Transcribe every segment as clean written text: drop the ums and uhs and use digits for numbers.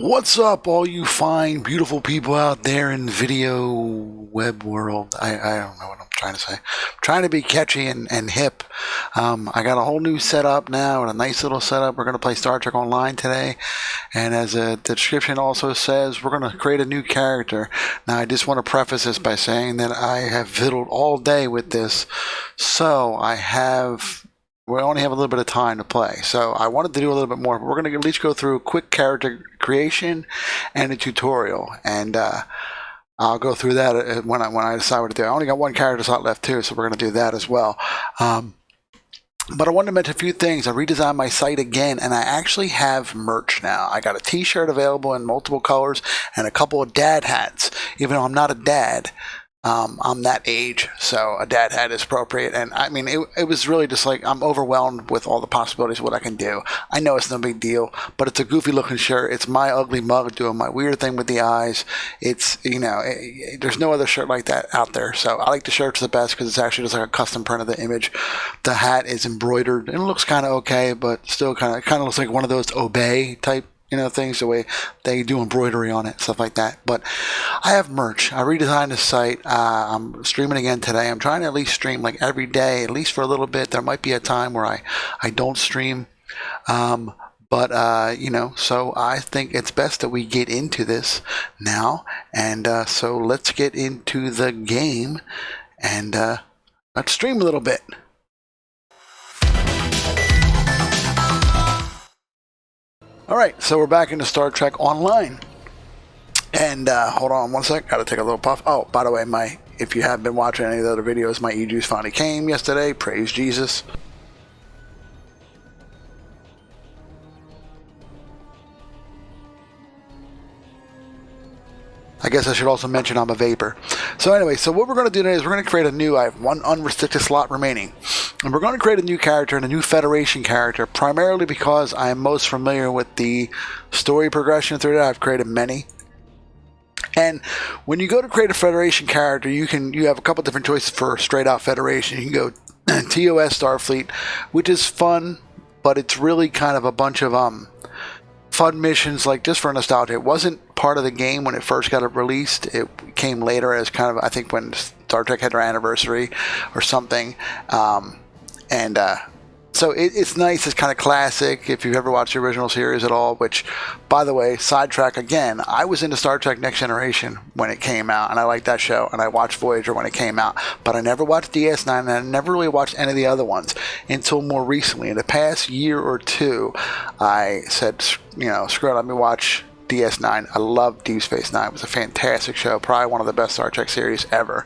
What's up, all you fine, beautiful people out there in video web world? I don't know what I'm trying to say. I'm trying to be catchy and hip. I got a whole new setup now, and a nice little setup. We're going to play Star Trek Online today, and as the description also says, we're going to create a new character. Now, I just want to preface this by saying that I have fiddled all day with this, so we only have a little bit of time to play. So I wanted to do a little bit more, but we're going to at least go through a quick character creation and a tutorial. And I'll go through that when I decide what to do. I only got one character slot left too, so we're going to do that as well. But I wanted to mention a few things. I redesigned my site again, and I actually have merch now. I got a t-shirt available in multiple colors and a couple of dad hats. Even though I'm not a dad, I'm that age, so a dad hat is appropriate. And I mean, it was really just like, I'm overwhelmed with all the possibilities of what I can do. I know it's no big deal, but it's a goofy looking shirt. It's my ugly mug doing my weird thing with the eyes. It's, there's no other shirt like that out there. So I like the shirts the best because it's actually just like a custom print of the image. The hat is embroidered and it looks kind of okay, but still kind of looks like one of those obey type things, the way they do embroidery on it, stuff like that. But I have merch. I redesigned the site. I'm streaming again today. I'm trying to at least stream like every day, at least for a little bit. There might be a time where I don't stream. So I think it's best that we get into this now. And so let's get into the game and let's stream a little bit. Alright, so we're back into Star Trek Online. And hold on one sec, gotta take a little puff. Oh, by the way, if you have been watching any of the other videos, my e-juice finally came yesterday. Praise Jesus. I guess I should also mention I'm a vapor. So anyway, so what we're going to do today is we're going to create I have one unrestricted slot remaining. And we're going to create a new character and a new Federation character, primarily because I am most familiar with the story progression through that. I've created many. And when you go to create a Federation character, you have a couple different choices for straight out Federation. You can go TOS Starfleet, which is fun, but it's really kind of a bunch of fun missions, like just for nostalgia. It wasn't part of the game when it first got released. It came later as kind of, I think, when Star Trek had their anniversary or something. So it's nice. It's kind of classic if you've ever watched the original series at all, which, by the way, sidetrack again, I was into Star Trek Next Generation when it came out, and I liked that show, and I watched Voyager when it came out, but I never watched DS9, and I never really watched any of the other ones until more recently. In the past year or two, I said, screw it, let me watch DS9. I love Deep Space Nine. It was a fantastic show, probably one of the best Star Trek series ever.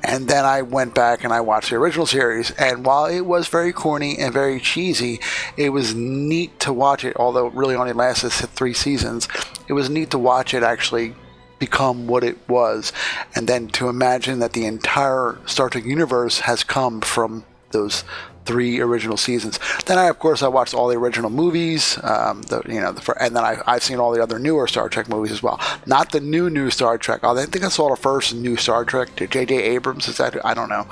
And then I went back and I watched the original series, and while it was very corny and very cheesy, it was neat to watch it, although it really only lasted 3 seasons. It was neat to watch it actually become what it was, and then to imagine that the entire Star Trek universe has come from those 3 original seasons. Then I watched all the original movies, and then I've seen all the other newer Star Trek movies as well. Not the new Star Trek. I think I saw the first new Star Trek. J.J. Abrams, is that? I don't know.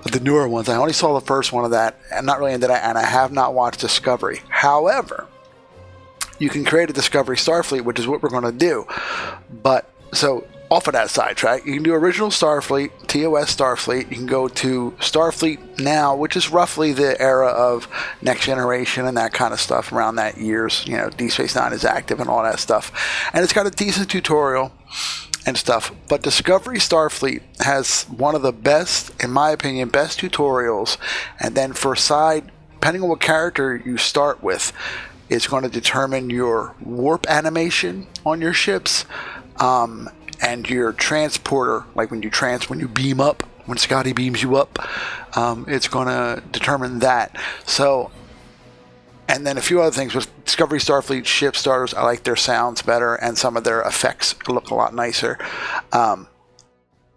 But the newer ones, I only saw the first one of that, and not really into that. And I have not watched Discovery. However, you can create a Discovery Starfleet, which is what we're going to do. But so, off of that sidetrack, you can do original Starfleet, TOS Starfleet. You can go to Starfleet Now, which is roughly the era of Next Generation and that kind of stuff around that years. Deep Space Nine is active and all that stuff. And it's got a decent tutorial and stuff. But Discovery Starfleet has one of the best, in my opinion, best tutorials. And then for side, depending on what character you start with, it's going to determine your warp animation on your ships. And your transporter, like when you beam up, when Scotty beams you up, it's going to determine that. So, and then a few other things with Discovery Starfleet ship starters, I like their sounds better, and some of their effects look a lot nicer.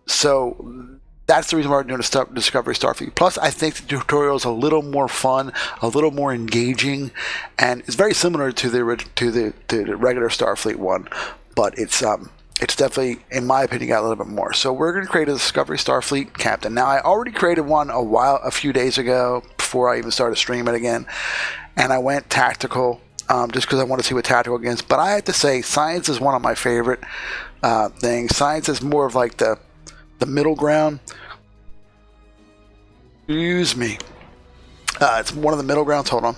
So that's the reason why we're doing Discovery Starfleet. Plus, I think the tutorial is a little more fun, a little more engaging, and it's very similar to the regular Starfleet one, but it's definitely, in my opinion, got a little bit more. So we're going to create a Discovery Starfleet captain. Now, I already created one a few days ago, before I even started streaming again, and I went tactical. just because I want to see what tactical against. But I have to say, science is one of my favorite things. Science is more of like the middle ground. Excuse me. It's one of the middle grounds. Hold on.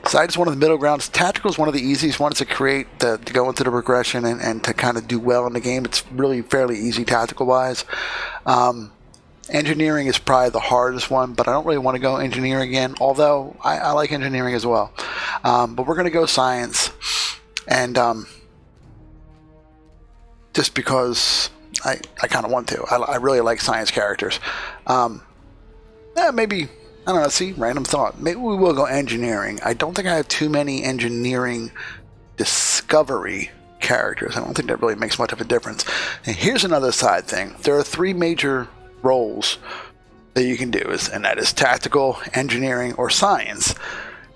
Science is one of the middle grounds. Tactical is one of the easiest ones to create, to go into the progression and to kind of do well in the game. It's really fairly easy tactical-wise. Engineering is probably the hardest one, but I don't really want to go engineering again, although I like engineering as well. But we're going to go science, and just because I kind of want to. I really like science characters. Maybe... I don't know, see, random thought. Maybe we will go engineering. I don't think I have too many engineering discovery characters. I don't think that really makes much of a difference. And here's another side thing. There are 3 major roles that you can do, and that is tactical, engineering, or science.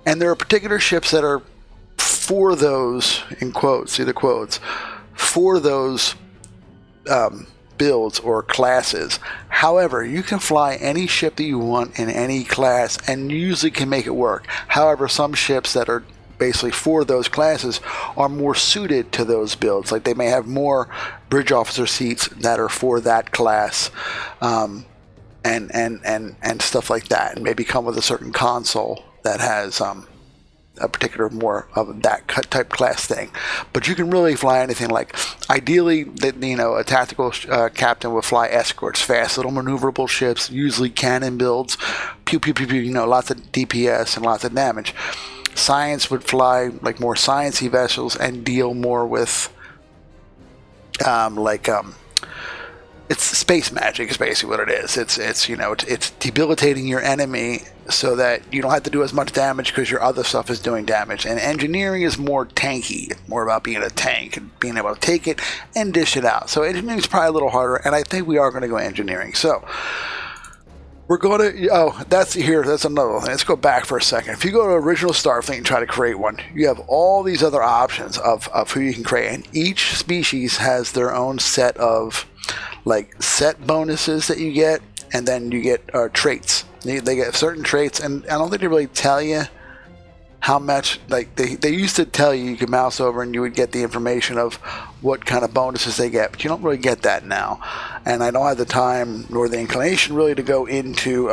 And there are particular ships that are for those, in quotes, see the quotes, for those builds or classes. However, you can fly any ship that you want in any class and usually can make it work. However, some ships that are basically for those classes are more suited to those builds. Like they may have more bridge officer seats that are for that class, and stuff like that, and maybe come with a certain console that has a particular more of that type class thing. But you can really fly anything. Like ideally, a tactical captain would fly escorts, fast little maneuverable ships, usually cannon builds, pew pew pew pew. Lots of DPS and lots of damage. Science would fly like more sciencey vessels and deal more with it's space magic is basically what it is. It's debilitating your enemy so that you don't have to do as much damage because your other stuff is doing damage. And engineering is more tanky, more about being a tank and being able to take it and dish it out. So engineering is probably a little harder, and I think we are going to go engineering. So we're going to, that's another thing. Let's go back for a second. If you go to original Starfleet and try to create one, you have all these other options of who you can create. And each species has their own set of set bonuses that you get, and then you get traits. They get certain traits, and I don't think they really tell you how much. Like they used to tell you could mouse over and you would get the information of what kind of bonuses they get, but you don't really get that now. And I don't have the time nor the inclination really to go into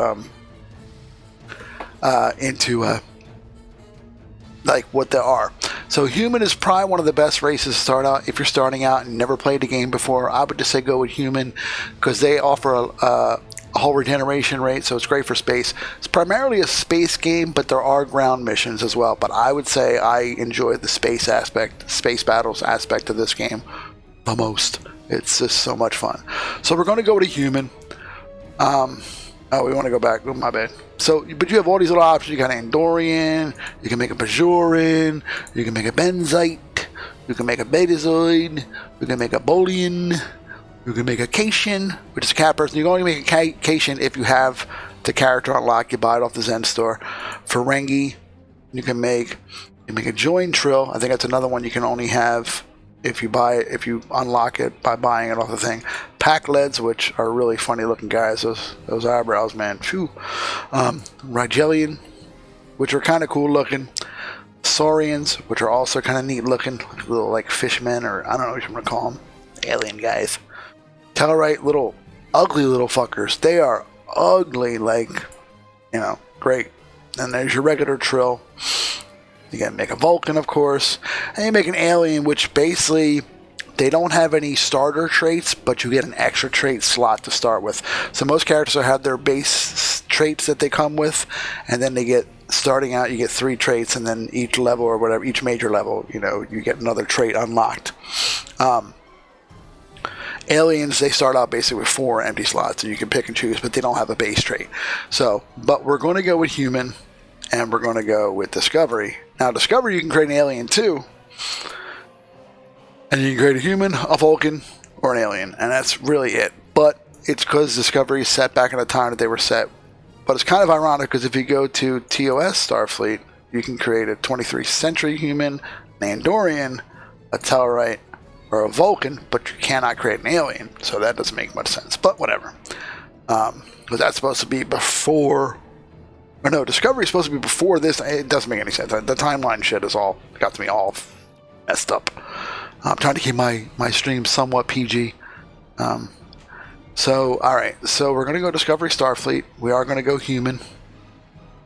what there are. So human is probably one of the best races to start out. If you're starting out and never played a game before, I would just say go with human, because they offer a whole regeneration rate, so it's great for space. It's primarily a space game, but there are ground missions as well. But I would say I enjoy the space battles aspect of this game the most. It's just so much fun. So we're going to go with a human. We want to go back. Oh, my bad. So, but you have all these little options. You got an Andorian, you can make a Bajoran, you can make a Benzite, you can make a Betazoid, you can make a Bolian, you can make a Cation, which is a cat person. You can only make a Cation if you have the character unlocked. You buy it off the Zen store. Ferengi, you can make a Join Trill. I think that's another one you can only have if you unlock it by buying it off the thing. Pack-Leds, which are really funny looking guys. Those eyebrows, man. Phew. Rigelian, which are kind of cool looking. Saurians, which are also kind of neat looking. Little like fishmen, or I don't know what you want to call them. Alien guys. Tellarite, little ugly little fuckers. They are ugly, great. And there's your regular Trill. You gotta make a Vulcan, of course, and you make an alien, which basically they don't have any starter traits, but you get an extra trait slot to start with. So most characters will have their base traits that they come with, and then starting out, you get 3 traits, and then each level or whatever, each major level, you get another trait unlocked. Aliens, they start out basically with 4 empty slots, and you can pick and choose, but they don't have a base trait. So, but we're going to go with human, and we're going to go with Discovery. Now, Discovery, you can create an alien too. And you can create a human, a Vulcan, or an alien. And that's really it. But it's because Discovery is set back in the time that they were set. But it's kind of ironic because if you go to TOS Starfleet, you can create a 23th century human, an Andorian, a Tellarite, or a Vulcan, but you cannot create an alien. So that doesn't make much sense. But whatever. Because that's supposed to be before. Or no, Discovery is supposed to be before this. It doesn't make any sense. The timeline shit is all got to me all messed up. I'm trying to keep my stream somewhat PG. So, all right. So we're going to go Discovery Starfleet. We are going to go human.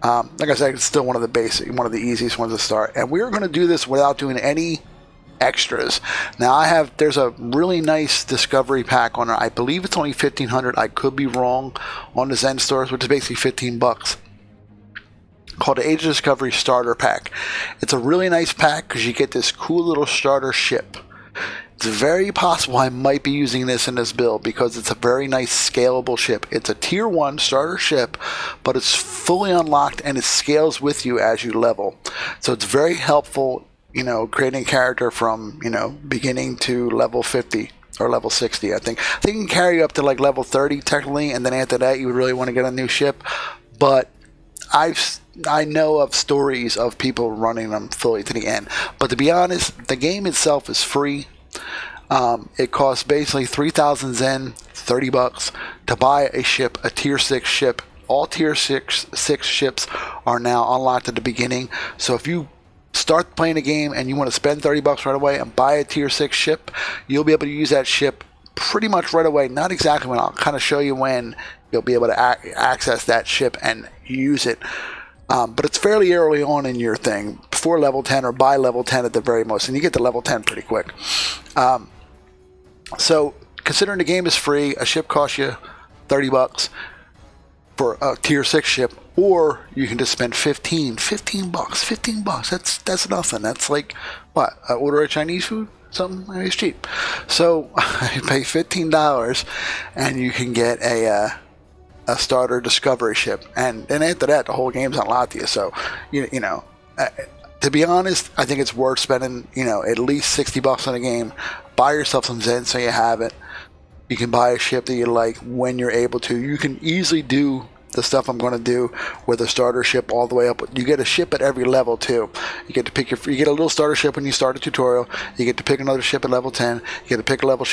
Like I said, it's still one of the easiest ones to start. And we're going to do this without doing any extras. Now there's a really nice Discovery pack on it. I believe it's only $1,500. I could be wrong on the Zen stores, which is basically $15. Called the Age of Discovery Starter Pack. It's a really nice pack because you get this cool little starter ship. It's very possible I might be using this in this build because it's a very nice scalable ship. It's a tier 1 starter ship, but it's fully unlocked and it scales with you as you level. So it's very helpful, creating a character from, beginning to level 50 or level 60, I think. I think it can carry you up to like level 30 technically, and then after that you would really want to get a new ship. But I know of stories of people running them fully to the end. But to be honest, the game itself is free. It costs basically 3,000 Zen, $30 to buy a ship, a tier 6 ship. All tier 6 ships are now unlocked at the beginning. So if you start playing a game and you want to spend $30 right away and buy a tier 6 ship, you'll be able to use that ship pretty much right away. Not exactly when, I'll kind of show you when you'll be able to access that ship and use it. But it's fairly early on in your thing, before level 10 or by level 10 at the very most, and you get to level 10 pretty quick. So considering the game is free, a ship costs you $30 for a tier 6 ship, or you can just spend $15 bucks. That's nothing. That's like, what, order a Chinese food? Something. I mean, it's cheap. So you pay $15 and you can get a starter Discovery ship, and then after that the whole game's unlocked to you. So to be honest, I think it's worth spending at least $60 on a game. Buy yourself some Zen so you have it. You can buy a ship that you like when you're able to. You can easily do the stuff I'm going to do with a starter ship all the way up. You get a ship at every level too. You get to pick you get a little starter ship when you start a tutorial. You get to pick another ship at level 10. You get to pick another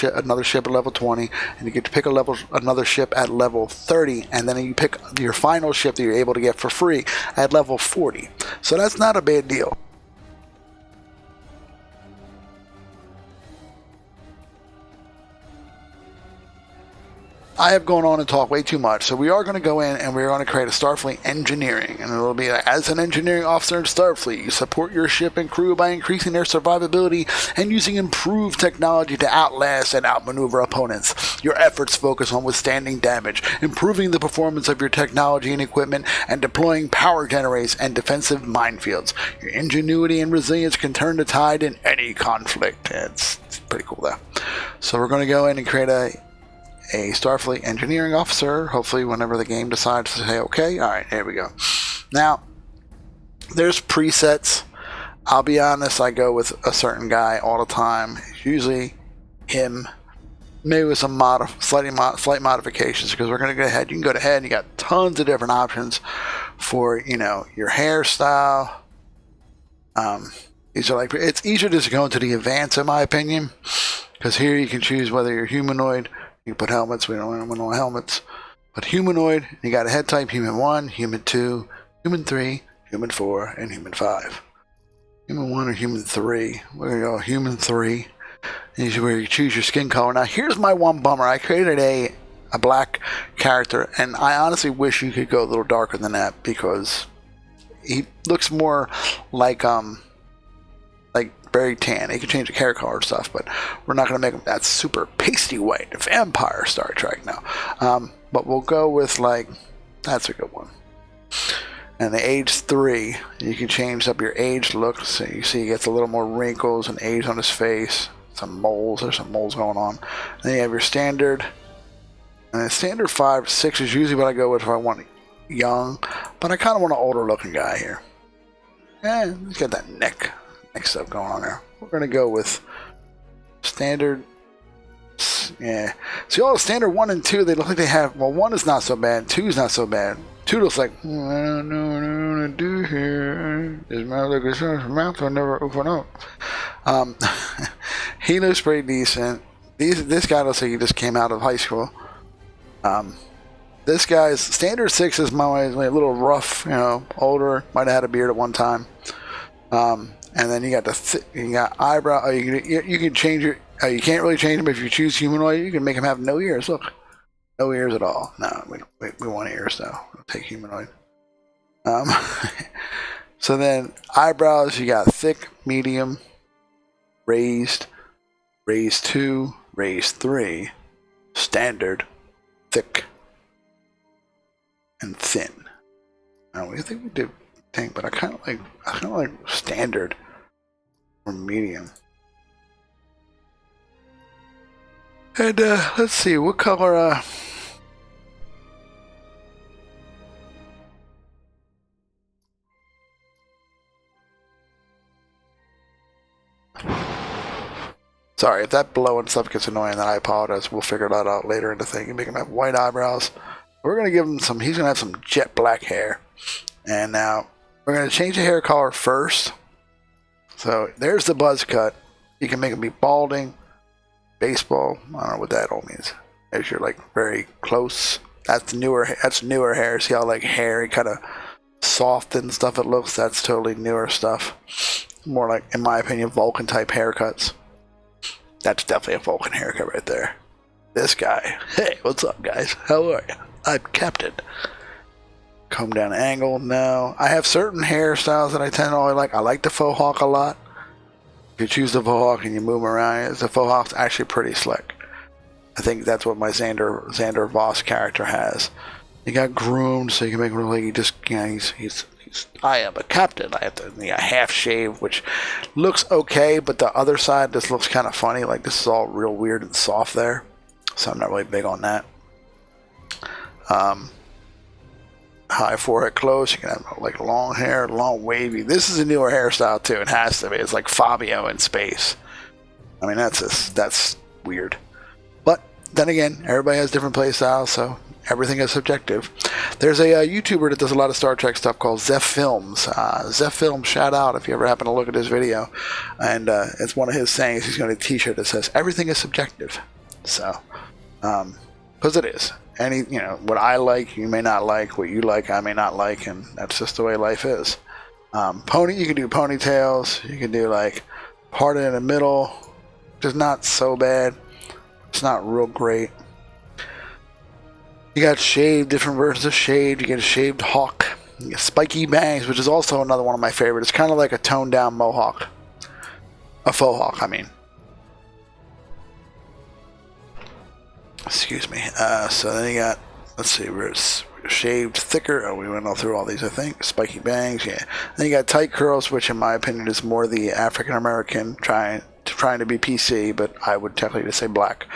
ship at level 20, and you get to pick another ship at level 30, and then you pick your final ship that you're able to get for free at level 40. So that's not a bad deal. I have gone on and talked way too much, so we are going to go in and we're going to create a Starfleet engineering, and it'll be like, as an engineering officer in Starfleet, you support your ship and crew by increasing their survivability and using improved technology to outlast and outmaneuver opponents. Your efforts focus on withstanding damage, improving the performance of your technology and equipment, and deploying power generators and defensive minefields. Your ingenuity and resilience can turn the tide in any conflict. It's pretty cool though. So we're going to go in and create a Starfleet engineering officer, hopefully whenever the game decides to say okay. Alright, here we go. Now, there's presets. I'll be honest, I go with a certain guy all the time. It's usually him, maybe with some slight modifications, because we're going to go ahead. You can go ahead and you got tons of different options for, your hairstyle. These are like, it's easier just to go into the advanced in my opinion, because here you can choose whether you're humanoid. You can put helmets. We don't want helmets. But humanoid, you got a head type: human 1, human 2, human 3, human 4, and human 5. Human 1 or human 3. We're going to go human 3. This is where you choose your skin color. Now, here's my one bummer. I created a black character, and I honestly wish you could go a little darker than that, because he looks more like very tan. He can change the hair color and stuff, but we're not going to make him that super pasty white vampire Star Trek now. But we'll go with that's a good one. And the age 3, you can change up your age look. So you see he gets a little more wrinkles and age on his face. Some moles. There's some moles going on. Then you have your standard. And the standard 5, 6 is usually what I go with if I want young, but I kind of want an older looking guy here. He's got that neck stuff going on there. We're going to go with standard. Yeah. See, all the standard 1 and 2, they look like they have, 1 is not so bad, 2 is not so bad. 2 looks like, I don't know what I want to do here. His mouth looks like his mouth will never open up. He looks pretty decent. This guy looks like he just came out of high school. This guy's standard 6 is my a little rough, older. Might have had a beard at one time. And then you got you got eyebrow. You can change your. You can't really change them if you choose humanoid. You can make them have no ears. Look, no ears at all. No, we want ears though. We'll take humanoid. So then eyebrows. You got thick, medium, raised, raised 2, raised 3, standard, thick, and thin. I think we did think, but I kind of like standard or medium. And let's see, what color? Sorry, if that blowing stuff gets annoying, then I apologize. We'll figure that out later in the thing. You make him have white eyebrows. We're gonna give him some. He's gonna have some jet black hair, and now we're gonna change the hair color first. So there's the buzz cut. You can make him be balding, baseball. I don't know what that all means. If you're like very close, that's newer. That's newer hair. See how like hairy, kind of soft and stuff it looks. That's totally newer stuff. More like, in my opinion, Vulcan type haircuts. That's definitely a Vulcan haircut right there. This guy. Hey, what's up, guys? How are you? I'm Captain. Come down angle. No. I have certain hairstyles that I tend to only like. I like the faux hawk a lot. If you choose the faux hawk and you move around, the faux hawk's actually pretty slick. I think that's what my Xander Voss character has. He got groomed, so you can make him look like he just, he's I am a captain. I have to half shave, which looks okay, but the other side just looks kind of funny. Like this is all real weird and soft there, so I'm not really big on that. High forehead close. You can have like long hair, long wavy. This is a newer hairstyle too. It has to be. It's like Fabio in space. I mean that's weird. But then again, everybody has different play styles, so everything is subjective. There's a YouTuber that does a lot of Star Trek stuff called Zeph Films. Zeph Films, shout out if you ever happen to look at his video. And it's one of his sayings. He's got a t-shirt that says, everything is subjective. So, because it is. What I like, you may not like. What you like, I may not like. And that's just the way life is. You can do ponytails. You can do like parted in the middle. Just not so bad. It's not real great. You got shaved, different versions of shaved. You get a shaved hawk. You get spiky bangs, which is also another one of my favorites. It's kind of like a toned down mohawk. A faux hawk, I mean. Excuse me. So then you got, let's see, where's shaved thicker. Oh, we went all through all these, I think. Spiky bangs, yeah. Then you got tight curls, which in my opinion is more the African American trying to be PC, but I would technically just say black.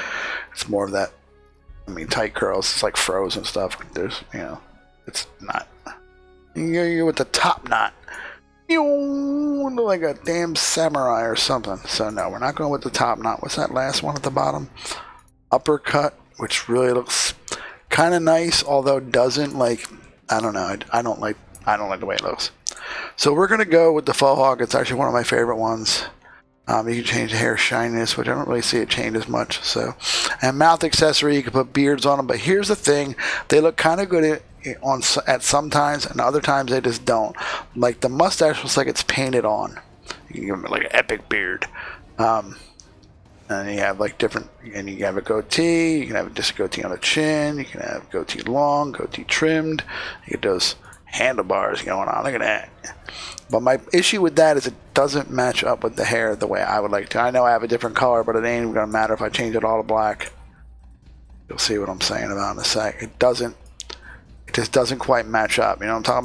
It's more of that. I mean, tight curls, it's like froze and stuff. There's, it's not. You're with the top knot. You look like a damn samurai or something. So, no, we're not going with the top knot. What's that last one at the bottom? Uppercut, which really looks kind of nice, although doesn't like, I don't know. I don't like the way it looks. So, we're going to go with the faux hawk. It's actually one of my favorite ones. You can change the hair shininess, which I don't really see it change as much. So, and mouth accessory, you can put beards on them. But here's the thing: they look kind of good at some times, and other times they just don't. Like the mustache looks like it's painted on. You can give them like an epic beard. And you have like different, and you have a goatee. You can have just a goatee on the chin. You can have goatee long, goatee trimmed. You get those handlebars going on. Look at that. But my issue with that is it doesn't match up with the hair the way I would like to. I know I have a different color, but it ain't even going to matter if I change it all to black. You'll see what I'm saying about in a sec. It just doesn't quite match up. You know what I'm talking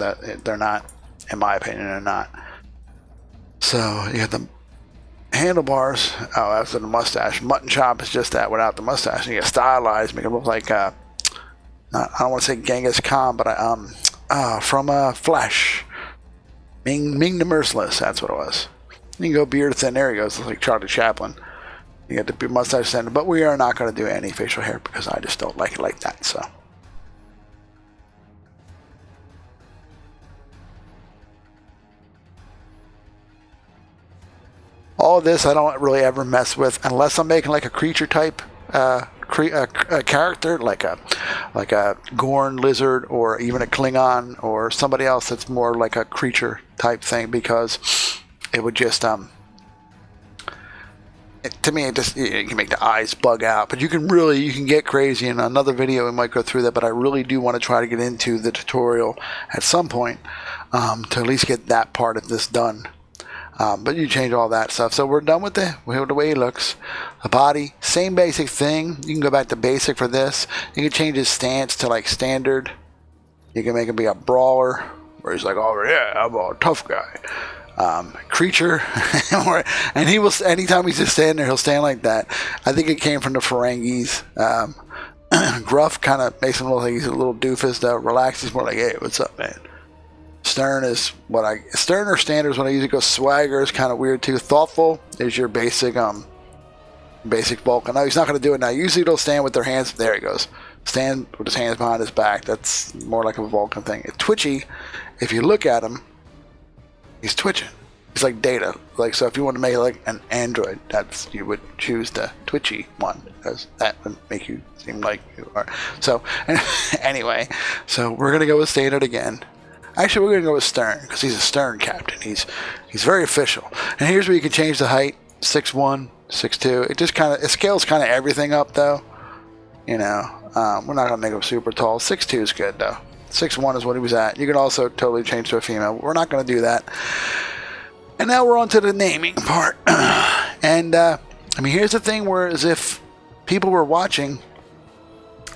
about? They're not, in my opinion, they're not. So you got the handlebars. Oh, that's the mustache. Mutton chop is just that without the mustache. You get stylized, make it look like, I don't want to say Genghis Khan, but from Flash. Ming the Merciless, that's what it was. You can go beard thin, there he goes, looks like Charlie Chaplin. You got the mustache thin, but we are not going to do any facial hair because I just don't like it like that, so. All of this I don't really ever mess with unless I'm making like a creature type a character like a Gorn lizard, or even a Klingon, or somebody else that's more like a creature type thing, because it would just to me, it just, you can make the eyes bug out. But you can get crazy. In another video, we might go through that. But I really do want to try to get into the tutorial at some point to at least get that part of this done. But you change all that stuff. So we're done with the way he looks. The body, same basic thing. You can go back to basic for this. You can change his stance to like standard. You can make him be a brawler, where he's like, oh yeah, I'm a tough guy. Creature, and he will, anytime he's just standing there, he'll stand like that. I think it came from the Ferengis. Gruff kind of makes him look like he's a little doofus, though. Relaxed, he's more like, hey, what's up, man? Stern or standard is when I usually go. Swagger is kind of weird too. Thoughtful is your basic Vulcan. No, he's not going to do it now. Usually they'll stand with their hands. There he goes. Stand with his hands behind his back. That's more like a Vulcan thing. Twitchy, if you look at him, he's twitching. He's like Data. Like, so if you want to make it like an android, you would choose the twitchy one, because that would make you seem like you are. So anyway, so we're gonna go with standard again. Actually, we're gonna go with Stern, because he's a Stern captain. He's very official. And here's where you can change the height: 6'1", 6'2". It scales kind of everything up, though. You know, we're not gonna make him super tall. 6'2" is good though. 6'1" is what he was at. You can also totally change to a female. We're not going to do that. And now we're on to the naming part. And, I mean, here's the thing, whereas if people were watching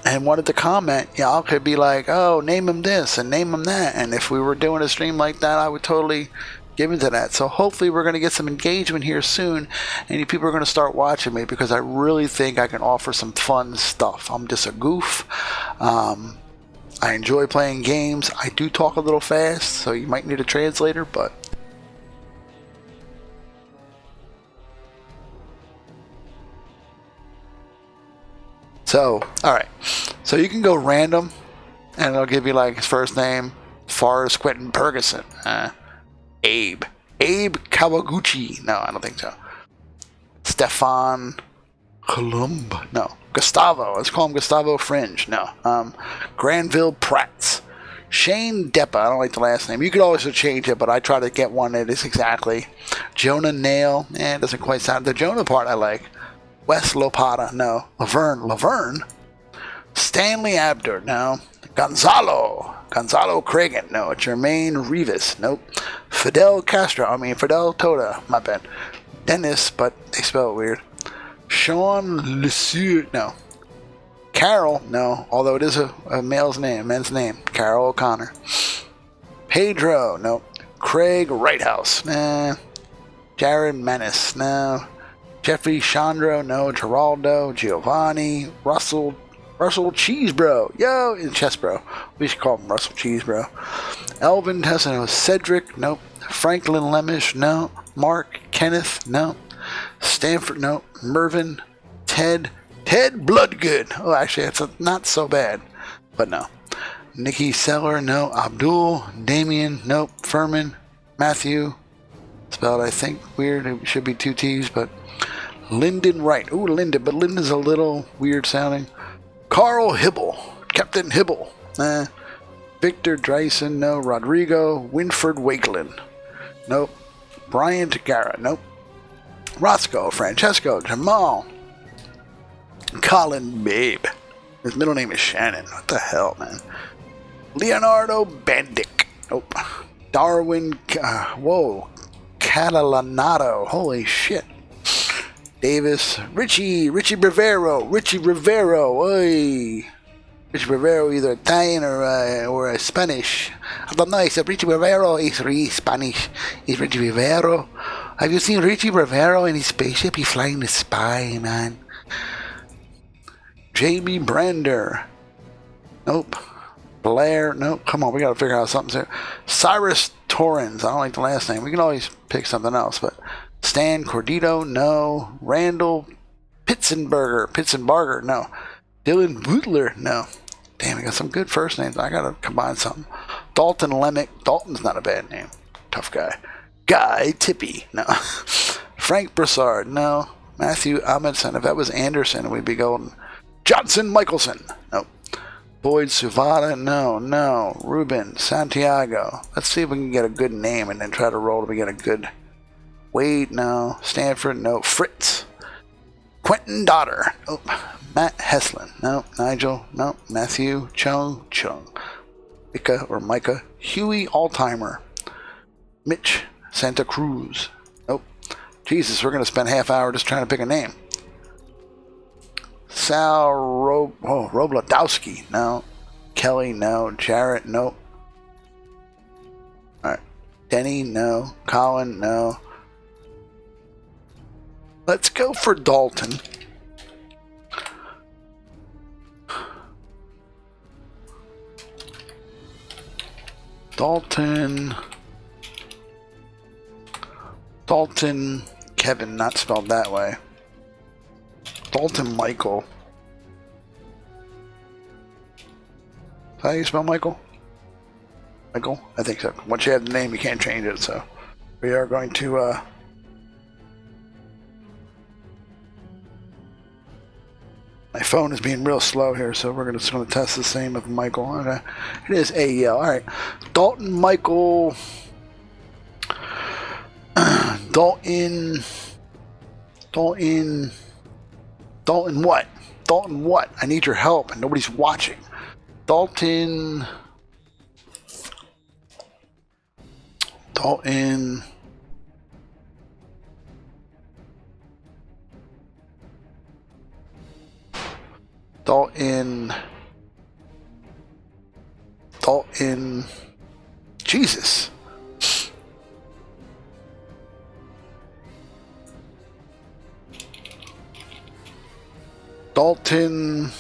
and wanted to comment, y'all could be like, oh, name him this and name him that. And if we were doing a stream like that, I would totally give into that. So hopefully we're going to get some engagement here soon, and you people are going to start watching me, because I really think I can offer some fun stuff. I'm just a goof. I enjoy playing games. I do talk a little fast, so you might need a translator, but so, alright. So you can go random, and it'll give you like his first name: Forrest Quentin Ferguson. Abe Kawaguchi. No, I don't think so. Stefan Columb. No. Gustavo. Let's call him Gustavo Fringe. No. Granville Prats. Shane Deppa. I don't like the last name. You could also change it, but I try to get one that is exactly. Jonah Nail. It doesn't quite sound. The Jonah part I like. Wes Lopata. No. Laverne. Stanley Abdur. No. Gonzalo Cragen. No. Jermaine Rivas. Nope. Fidel Tota. My bad. Dennis, but they spell it weird. Sean Lesueur, no. Carol, no. Although it is a men's name. Carol O'Connor. Pedro, no. Craig Righthouse, nah. Jared Manis, no. Jeffrey Chandro, no. Geraldo, Giovanni, Russell Cheesebro, yo, in Chessbro. We should call him Russell Cheesebro. Elvin Tessa, no. Cedric, nope. Franklin Lemish, no. Mark Kenneth, no. Stanford, no. Mervyn, Ted Bloodgood. Oh, actually, that's not so bad, but no. Nikki Seller, no. Abdul, Damien, nope. Furman, Matthew, spelled I think weird. It should be 2 T's, but Lyndon Wright. Ooh, Lyndon, but Lyndon's a little weird sounding. Carl Hibble, Captain Hibble. Victor Dreisen, no. Rodrigo, Winford Wakeland, nope. Bryant Garrett, nope. Roscoe, Francesco, Jamal, Colin Babe. His middle name is Shannon. What the hell, man? Leonardo Bandic. Nope. Darwin, Catalanato. Holy shit. Davis, Richie Rivero. Oy. Richie Rivero, either Italian or Spanish. I don't know. It's Richie Rivero. He's really Spanish. He's Richie Rivero. Have you seen Richie Rivero in his spaceship? He's flying the spy, man. Jamie Brander. Nope. Blair. Nope. Come on, we gotta figure out something here. Cyrus Torrens. I don't like the last name. We can always pick something else, but Stan Cordito. No. Randall Pitzenbarger. No. Dylan Bootler. No. Damn, we got some good first names. I gotta combine something. Dalton Lemick. Dalton's not a bad name. Tough guy. Guy Tippy. No. Frank Broussard. No. Matthew Amundsen. If that was Anderson, we'd be golden. Johnson Michelson. Nope. Boyd Suvada. No. Ruben Santiago. Let's see if we can get a good name and then try to roll to get a good. Wade. No. Stanford. No. Fritz. Quentin Dotter. Nope. Matt Heslin. Nope. Nigel. Nope. Matthew. Chung. Micah. Huey Altimer. Mitch Santa Cruz. Nope. Jesus, we're going to spend half hour just trying to pick a name. Sal Robladowski. No. Kelly. No. Jarrett. Nope. Alright. Denny. No. Colin. No. Let's go for Dalton. Dalton Kevin, not spelled that way. Dalton Michael. Is that how you spell Michael? Michael? I think so. Once you have the name, you can't change it, so we are going to my phone is being real slow here, so we're just going to test the same with Michael. Okay. It is AEL. All right. Dalton Michael. Dalton what? Dalton what? I need your help, and nobody's watching. Dalton. Dalton. Jesus. Dalton.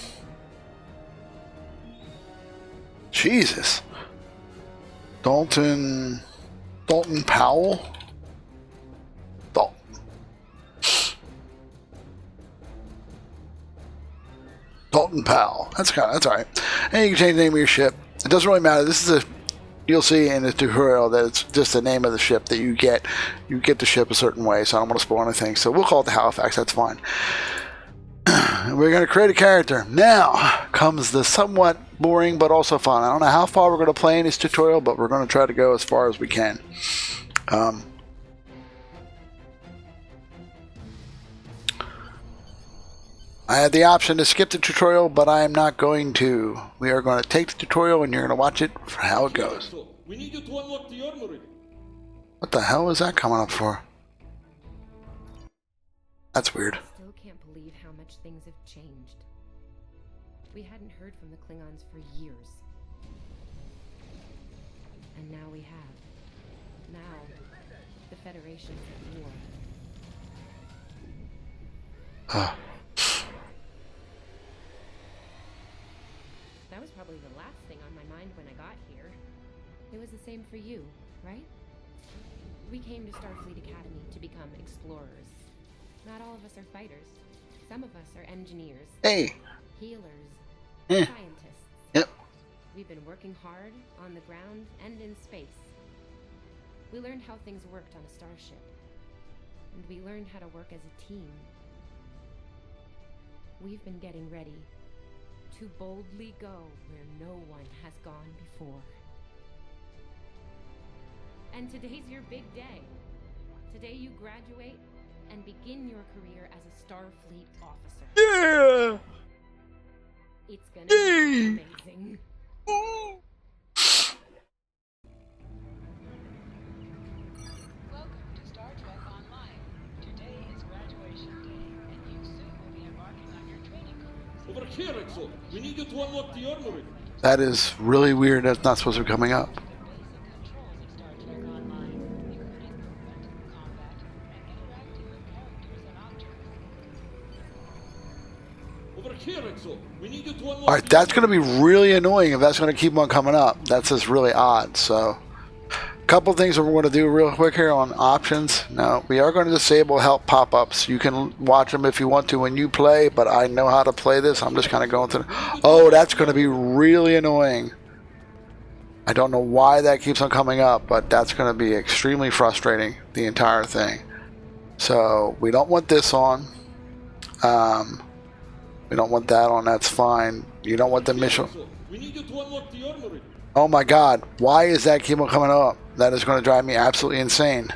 Jesus. Dalton Powell. Dalton Powell. That's all right. And you can change the name of your ship. It doesn't really matter. This is you'll see in the tutorial that it's just the name of the ship that you get. You get the ship a certain way, so I don't want to spoil anything. So we'll call it the Halifax. That's fine. We're going to create a character. Now comes the somewhat boring but also fun. I don't know how far we're going to play in this tutorial, but we're going to try to go as far as we can. I had the option to skip the tutorial, but I am not going to. We are going to take the tutorial and you're going to watch it for how it goes. We need you to unlock the armory. What the hell is that coming up for? That's weird. I still can't believe how much things have changed. We hadn't heard from the Klingons for years. And now we have. Now, the Federation's at war. That was probably the last thing on my mind when I got here. It was the same for you, right? We came to Starfleet Academy to become explorers. Not all of us are fighters. Some of us are engineers. Hey. Healers. Yeah. Scientists. Yep. We've been working hard on the ground and in space. We learned how things worked on a starship. And we learned how to work as a team. We've been getting ready to boldly go where no one has gone before. And today's your big day. Today you graduate and begin your career as a Starfleet officer. Yeah! It's gonna be amazing. Welcome to Star Trek Online. Today is graduation day, and you soon will be embarking on your training cruise. Over here, Exo. We need you to unlock the armory. That is really weird. That's not supposed to be coming up. Basic controls of Star Trek Online, including movement, combat, and interacting with characters and objects. Over here, Exo. We need you to unlock. All right, that's going to be really annoying if that's going to keep on coming up. That's just really odd. So, a couple things that we're going to do real quick here on options. Now, we are going to disable help pop-ups. You can watch them if you want to when you play, but I know how to play this. I'm just kind of going through. Oh, that's going to be really annoying. I don't know why that keeps on coming up, but that's going to be extremely frustrating, the entire thing. So, we don't want this on. We don't want that on. That's fine. You don't want the mission. So, we need you to unlock the armory. Oh my God! Why is that keep coming up? That is going to drive me absolutely insane.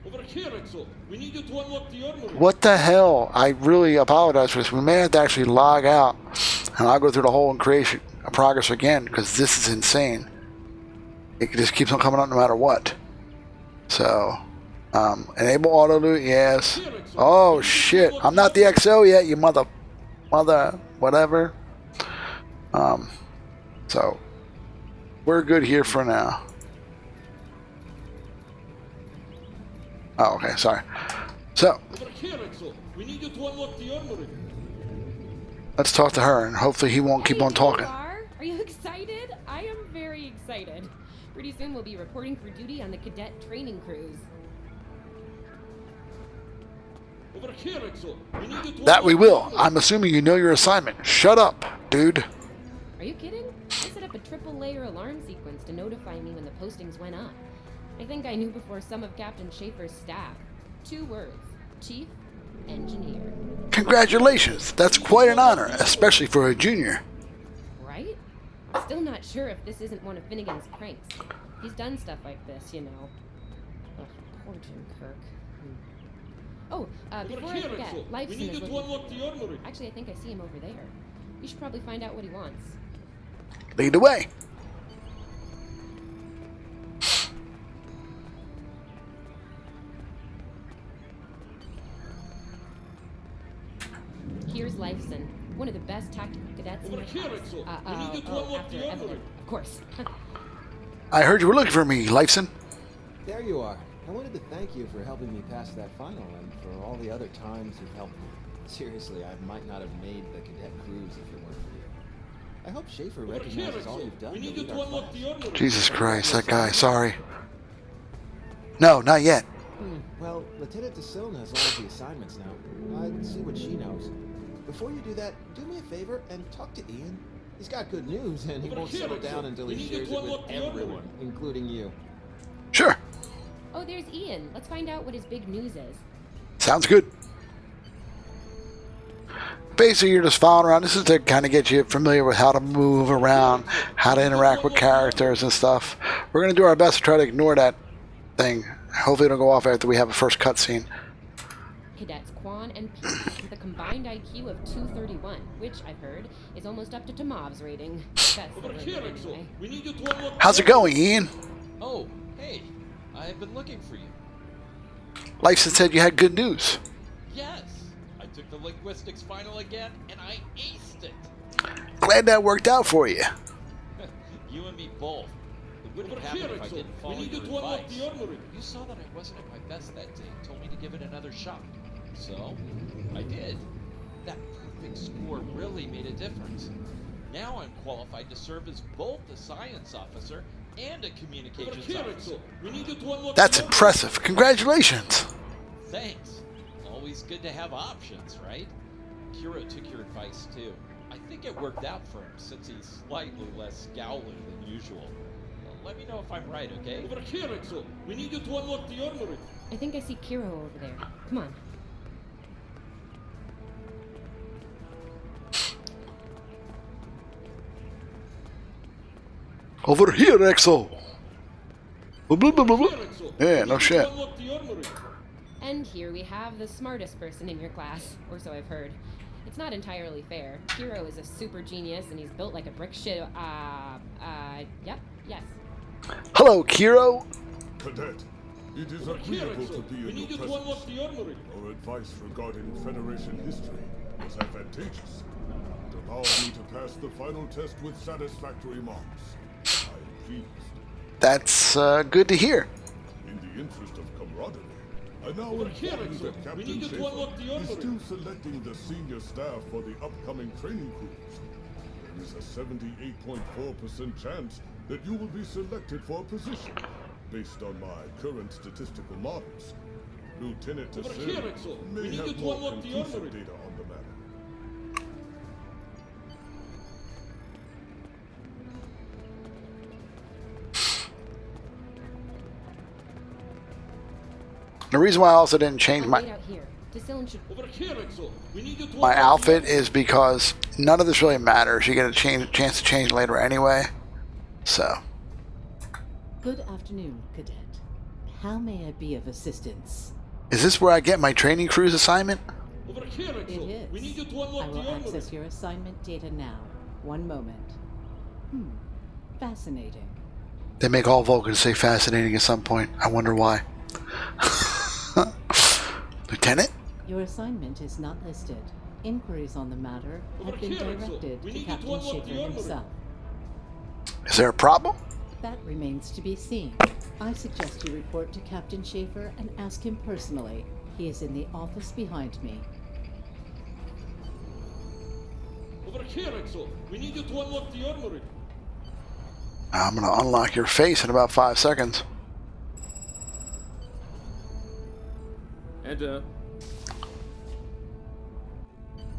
Over here, Exo. We need you to unlock the armory. What the hell? I really apologize for this. We may have to actually log out, and I'll go through the whole creation progress again because this is insane. It just keeps on coming up no matter what. So, enable auto loot, yes. Oh shit! I'm not the XO yet, you mother, whatever. So we're good here for now. Oh, okay, sorry. So Over here, Exo. We need you to unlock the armory. let's talk to her, and hopefully he won't keep on talking. Are you excited? I am very excited. Pretty soon we'll be reporting for duty on the cadet training cruise. Over here, Exo. We need you to That we unlock the will. armory. I'm assuming you know your assignment. Shut up, dude. Are you kidding? I set up a triple layer alarm sequence to notify me when the postings went up. I think I knew before some of Captain Schaefer's staff. 2 words. Chief Engineer. Congratulations. That's quite an honor, especially for a junior. Right? Still not sure if this isn't one of Finnegan's pranks. He's done stuff like this, you know. Ugh, poor Jim Kirk. Oh, before Over I here, forget, Exo. We Lifeson need is you to looking. unlock the armory. Actually, I think I see him over there. You should probably find out what he wants. Lead the way. Here's Lifeson, one of the best tactical cadets in Over my here, class. Exo. We need you to unlock After the armory. Evelyn, of course. I heard you were looking for me, Lifeson. There you are. I wanted to thank you for helping me pass that final and for all the other times you've helped me. Seriously, I might not have made the cadet cruise if it weren't for you. I hope Schaefer Over here, recognizes all Exo. you've done We to need you lead to our unlock class. the armory. Jesus Christ, that guy. Sorry. No, not yet. Well, Lieutenant DeSilne has all of the assignments now. I'd see what she knows. Before you do that, do me a favor and talk to Ian. He's got good news, and he Over won't here, settle Exo. down until We he need you shares to it with unlock the armory. everyone, including you. Sure. Oh, there's Ian. Let's find out what his big news is. Sounds good. Basically, you're just following around. This is to kind of get you familiar with how to move around, how to interact with characters and stuff. We're going to do our best to try to ignore that thing. Hopefully it'll go off after we have a first cutscene. Cadets Quan and Pete with a combined IQ of 231, which I've heard is almost up to Tomov's rating. That's the Over here, limit Exo. anyway. We need you to unlock. How's it going, Ian? Oh, hey. I've been looking for you. Lifeson said you had good news. Yes. I took the linguistics final again, and I aced it. Glad that worked out for you. You and me both. It wouldn't Over happen here, if I Exo. didn't We follow need you your to unlock advice. the armory. You saw that I wasn't at my best that day and told me to give it another shot. So, I did. That perfect score really made a difference. Now I'm qualified to serve as both a science officer and a Over communications here, officer. Exo. We need you to unlock That's the armory. impressive. Congratulations. Thanks. Always good to have options, right? Kiro took your advice too. I think it worked out for him since he's slightly less scowly than usual. Well, let me know if I'm right, okay? Over here, Exo. We need you to unlock the armory. I think I see Kiro over there. Come on. Over here, Exo. Blah, blah, blah, blah, blah. Here, Exo. Yeah, We no need you shit. to unlock the armory. And here we have the smartest person in your class, or so I've heard. It's not entirely fair. Kiro is a super genius, and he's built like a brick shit. Yep, yes. Hello, Kiro. Cadet, it is Over here, agreeable to Exo. be We in need your you to unlock presence. the armory. Our advice regarding Federation history was advantageous. It allowed me to pass the final test with satisfactory marks. I am pleased. That's good to hear. In the interest of camaraderie, I now Over here, inform you Exo. that We Captain need you to Schaefer unlock the is armory. still selecting the senior staff for the upcoming training cruise. There is a 78.4% chance that you will be selected for a position, based on my current statistical models. Lieutenant Over here, DeSilne Exo. We may need you have to more unlock the conclusive armory. data on the matter. The reason why I also didn't change I'll my wait out here. Dylan should. Over here, Exo. We need you to my unlock outfit the is because none of this really matters. You get a chance to change later anyway. So, Good afternoon, Cadet. How may I be of assistance? is this where I get my training cruise assignment? Over here, It Exo. is. We need you to I unlock the will armory. access your assignment data now. One moment. Fascinating. They make all Vulcans say fascinating at some point. I wonder why. Lieutenant? Your assignment is not listed. Inquiries on the matter have been Over here, Exo. directed We to need you to Captain unlock Schaefer the armory. himself. Is there a problem? That remains to be seen. I suggest you report to Captain Schaefer and ask him personally. He is in the office behind me. Over here, Exo. We need you to unlock the armory. I'm going to unlock your face in about 5 seconds. Enter.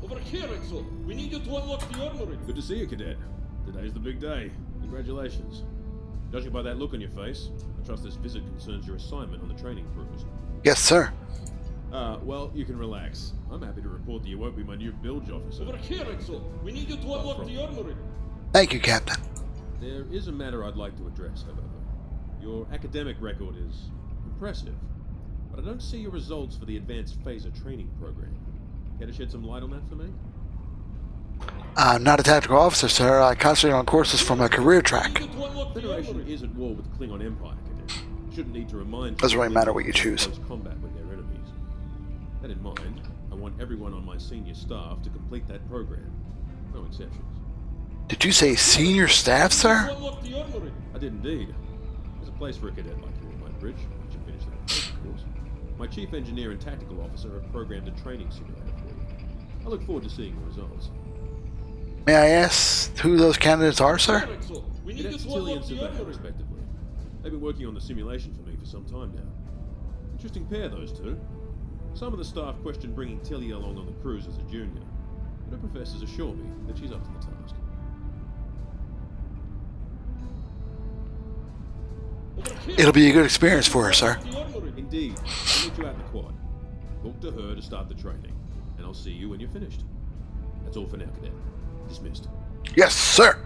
Over here, Exo. We need you to unlock the armory. Good to see you, Cadet. Today's the big day. Congratulations. Judging by that look on your face, I trust this visit concerns your assignment on the training cruise. Yes, sir. Well, you can relax. I'm happy to report that you won't be my new bilge officer. Over here, Exo. We need you to unlock the armory. Thank you, Captain. There is a matter I'd like to address, however. Your academic record is impressive, but I don't see your results for the advanced phaser training program. Care to shed some light on that for me? I'm not a tactical officer, sir. I concentrate on courses for my career We track. need you to unlock the Federation armory. is at war with the Klingon Empire, Cadet. Shouldn't need to remind you. Doesn't really matter what you choose. Close combat with their enemies. That in mind, I want everyone on my senior staff to complete that program. No exceptions. Did you say senior staff, To sir? unlock the armory. I did indeed. There's a place for a cadet like you on my bridge, once you finish that course, of course. My chief engineer and tactical officer have programmed a training simulator for you. I look forward to seeing your results. May I ask who those candidates are, sir? Here, Exo. We need you Cadets to Tilly and unlock the Savannah, armory. respectively. They've been working on the simulation for me for some time now. Interesting pair, those two. Some of the staff question bringing Tilly along on the cruise as a junior, but her professors assure me that she's up to the task. Over here. It'll be a good experience for her, sir. The armory. Indeed, I'll meet you out in the quad. Talk to her to start the training, and I'll see you when you're finished. That's all for now, Cadet. Dismissed. Yes, sir.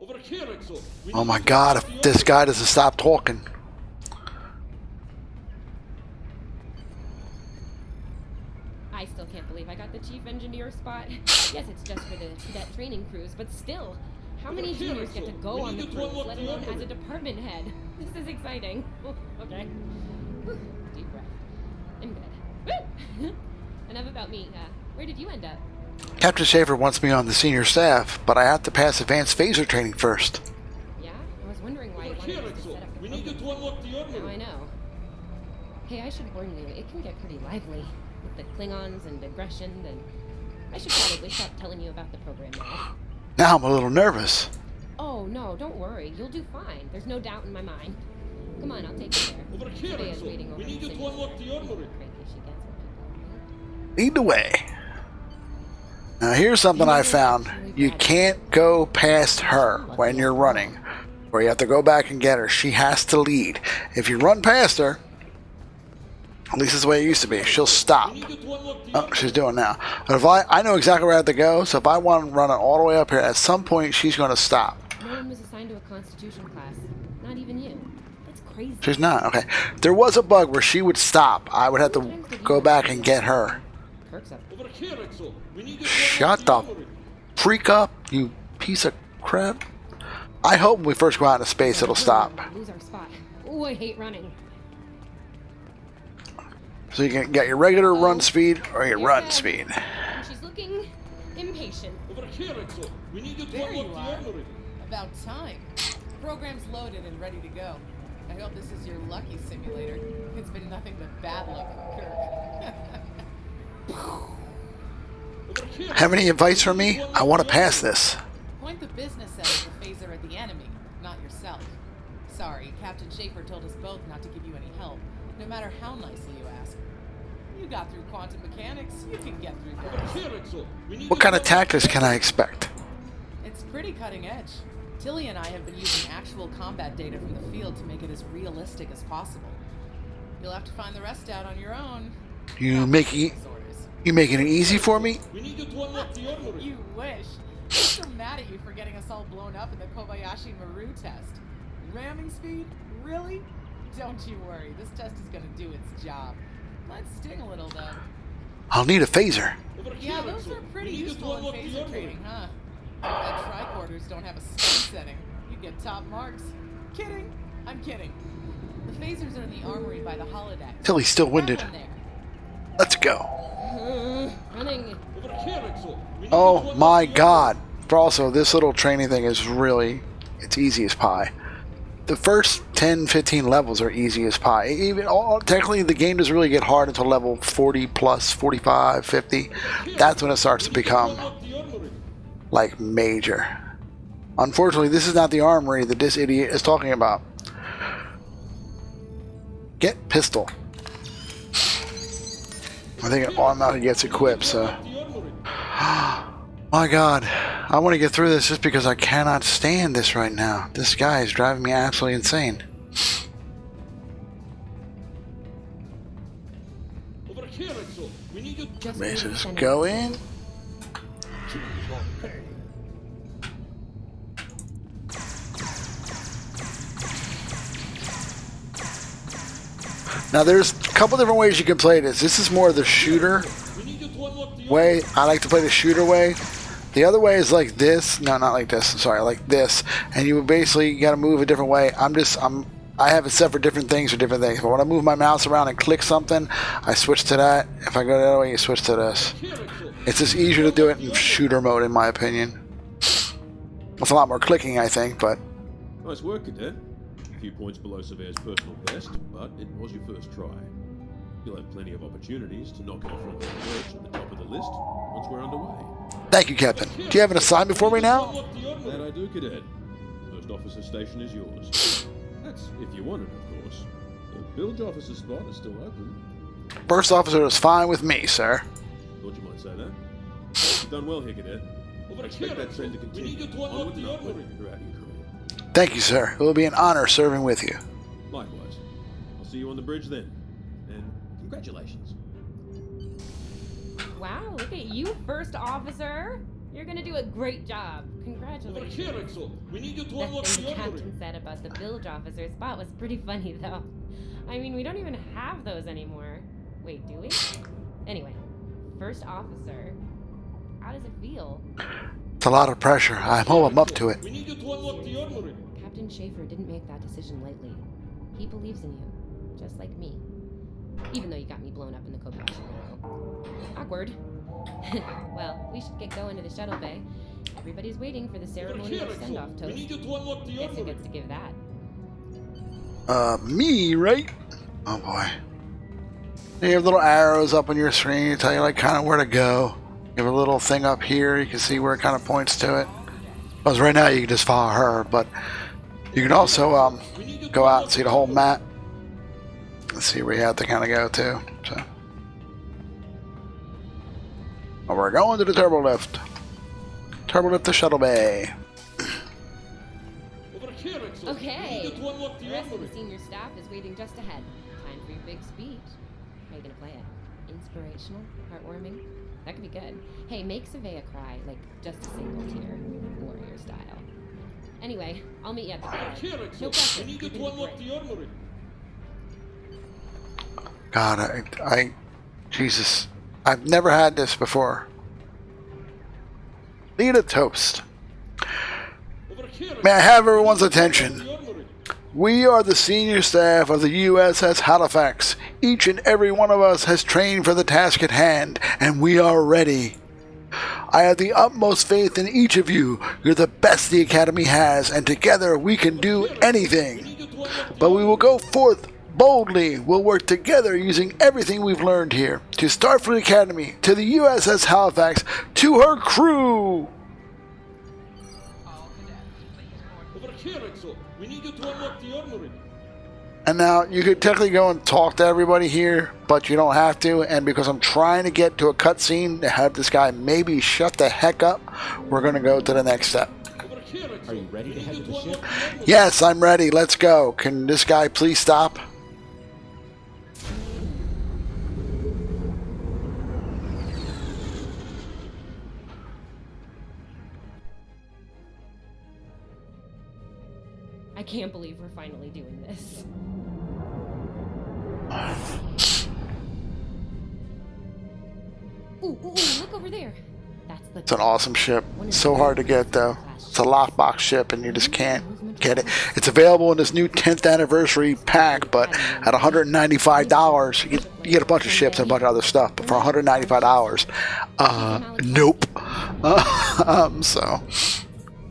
Over here, Exo. We Oh need my you to God, unlock if the this armory. guy doesn't stop talking. I still can't believe I got the chief engineer spot. Yes, it's just for the cadet training cruise, but still, how many Over here, juniors get to Exo. go We on need the you to cruise, unlock let the alone as armory. a department head? This is exciting. Okay. Whew, deep breath. I'm good. Woo! Enough about me. Where did you end up? Captain Schaefer wants me on the senior staff, but I have to pass advanced phaser training first. Yeah? I was wondering why you Over wanted here, us to Exo. set up the We need you to program. unlock the Now I armory. know. Hey, I should warn you, it can get pretty lively. With the Klingons and aggression, and I should probably stop telling you about the program now. Now I'm a little nervous. Oh, no, don't worry. You'll do fine. There's no doubt in my mind. Come on, I'll take you there. Over here, Sophia is Exo. waiting over We need you in to unlock the armory. Cranky she gets when people Lead the way. Now here's something I found. You can't go past her when you're running, or you have to go back and get her. She has to lead. If you run past her, at least it's the way it used to be, she'll stop. We need you to unlock the Oh, armory. she's doing now. But if I know exactly where I have to go, so if I want to run it all the way up here, at some point she's going to stop. No one was assigned to a Constitution class. Not even you. That's crazy. She's not. Okay. There was a bug where she would stop. I would have to go back and get her. Perks up. Over here, Exo. We need you to Shut unlock the the armory. freak up, you piece of crap. I hope when we first go out into space it'll stop. Lose our spot. Ooh, I hate running. So you can get your regular run speed or your You're run dead. speed. And she's looking impatient. Over here, Exo. We need you to There you unlock the are. armory. About time. Program's loaded and ready to go. I hope this is your lucky simulator. It's been nothing but bad luck for Kirk. Over here. Have any advice for me? I want to pass this. Point the business end of the phaser at the enemy, not yourself. Sorry, Captain Schaefer told us both not to give you any help, no matter how nicely you ask. You got through quantum mechanics, you can get through Over this. here, Exo. We need What you kind to of unlock tactics the can I armory. expect? It's pretty cutting edge. Tilly and I have been using actual combat data from the field to make it as realistic as possible. You'll have to find the rest out on your own. You Not making business orders. you making it easy for me? We need you to unlock the armory. You wish. I'm so mad at you for getting us all blown up in the Kobayashi Maru test. Ramming speed? Really? Don't you worry. This test is gonna do its job. Might sting a little though. I'll need a phaser. Over Yeah, here, those Axel. are pretty We need you to useful in unlock the phaser armory. training, huh? I bet tricorders don't have a stun setting. You get top marks. Kidding. I'm kidding. The phasers are in the armory by the holodeck. Tilly's still Grab winded. one there. Let's go. Running. Over here, Axel. We need you to Oh unlock my the god. For also, this little training thing is really, it's easy as pie. The first 10, 15 levels are easy as pie. Technically, the game doesn't really get hard until level 40 plus, 45, 50. That's when it starts to become Unlock the armory. like major. Unfortunately, this is not the armory that this idiot is talking about. Get pistol. I think it automatically gets equipped, so. Unlock the armory. My god. I want to get through this just because I cannot stand this right now. This guy is driving me absolutely insane. Over here, Axel. We need you to Just Let's move just center. go in. Now there's a couple different ways you can play this. This is more the shooter We need you to unlock the way. I like to play the shooter way. The other way is like this. No, not like this. Sorry, like this. And you basically got to move a different way. I have it set for different things for different things. But when I move my mouse around and click something, I switch to that. If I go the other way, you switch to this. Here, Axel. It's just easier to do it in shooter mode, in my opinion. It's a lot more clicking, I think, but Nice work, Cadet. A few points below Severe's personal best, but it was your first try. You'll have plenty of opportunities to knock out front perch at the top of the list once we're underway. thank you, Captain. Do you have an assignment for me now? Unlock the armory. That I do, Cadet. First officer station is yours. That's if you want it, of course. The bilge officer spot is still open. First officer is fine with me, sir. Thought you might say that. You've done well here, Cadet. Over I expect here, that trend to Axel. We continue. need you to unlock Onward and the upward armory. throughout your career. Thank you, sir. It will be an honor serving with you. Likewise. I'll see you on the bridge then. And congratulations. Wow, look at you, first officer. You're gonna do a great job. Over Congratulations. here, Axel. We need you to The unlock thing the the armory. captain said about the bilge officer spot was pretty funny, though. I mean, we don't even have those anymore. Wait, do we? Anyway, first officer. How does it feel? It's a lot of pressure. I hope I'm up to it. We need you to unlock the armory. Captain Schaefer didn't make that decision lightly. He believes in you, just like me. Even though you got me blown up in the Kobayashi Maru. Awkward. Well, we should get going to the shuttle bay. Everybody's waiting for the Over ceremonial here, Axel. send-off We toast. need you to unlock the Guess who armory. gets to give that? Me, right? Oh boy. You have little arrows up on your screen to tell you like kind of where to go. You have a little thing up here. You can see where it kind of points to it. Because right now you can just follow her, but you can also go out and see the whole map. Let's see where you have to kind of go to. So, well, we're going to the turbo lift. Turbo lift to shuttle bay. Over here, Axel. Okay. We need you to unlock The the rest of armory. the senior staff is waiting just ahead. Time for your big speech. How are you gonna play it? Inspirational? Heartwarming? That could be good. Hey, make Savea cry, like just a single tear, warrior style. Anyway, I'll meet you at the Over car. here, No Axel. pressure. We need you You're to gonna be unlock great. the armory. God, Jesus, I've never had this before. Need a toast. Over here, May I Axel. have everyone's We need you to attention? unlock the armory. We are the senior staff of the USS Halifax. Each and every one of us has trained for the task at hand, and we are ready. I have the utmost faith in each of you. You're the best the Academy has, and together we can do We anything. need you to unlock the But we armory. will go forth boldly. We'll work together using everything we've learned here. To Starfleet Academy, to the USS Halifax, to her crew. All cadets, please board. Over here, Axel. We need you to unlock the armory. And now you could technically go and talk to everybody here, but you don't have to. And because I'm trying to get to a cutscene to have this guy maybe shut the heck up, we're going to go to the next step. Over here, Are you ready to head to the ship? Yes, I'm ready. Let's go. Can this guy please stop? I can't believe we're finally doing this. Ooh, look over there. That's the. It's an awesome ship. So hard to get though. It's a lockbox ship and you just can't get it. It's available in this new 10th anniversary pack, but at $195, you get a bunch of ships and a bunch of other stuff. But for $195, nope. So.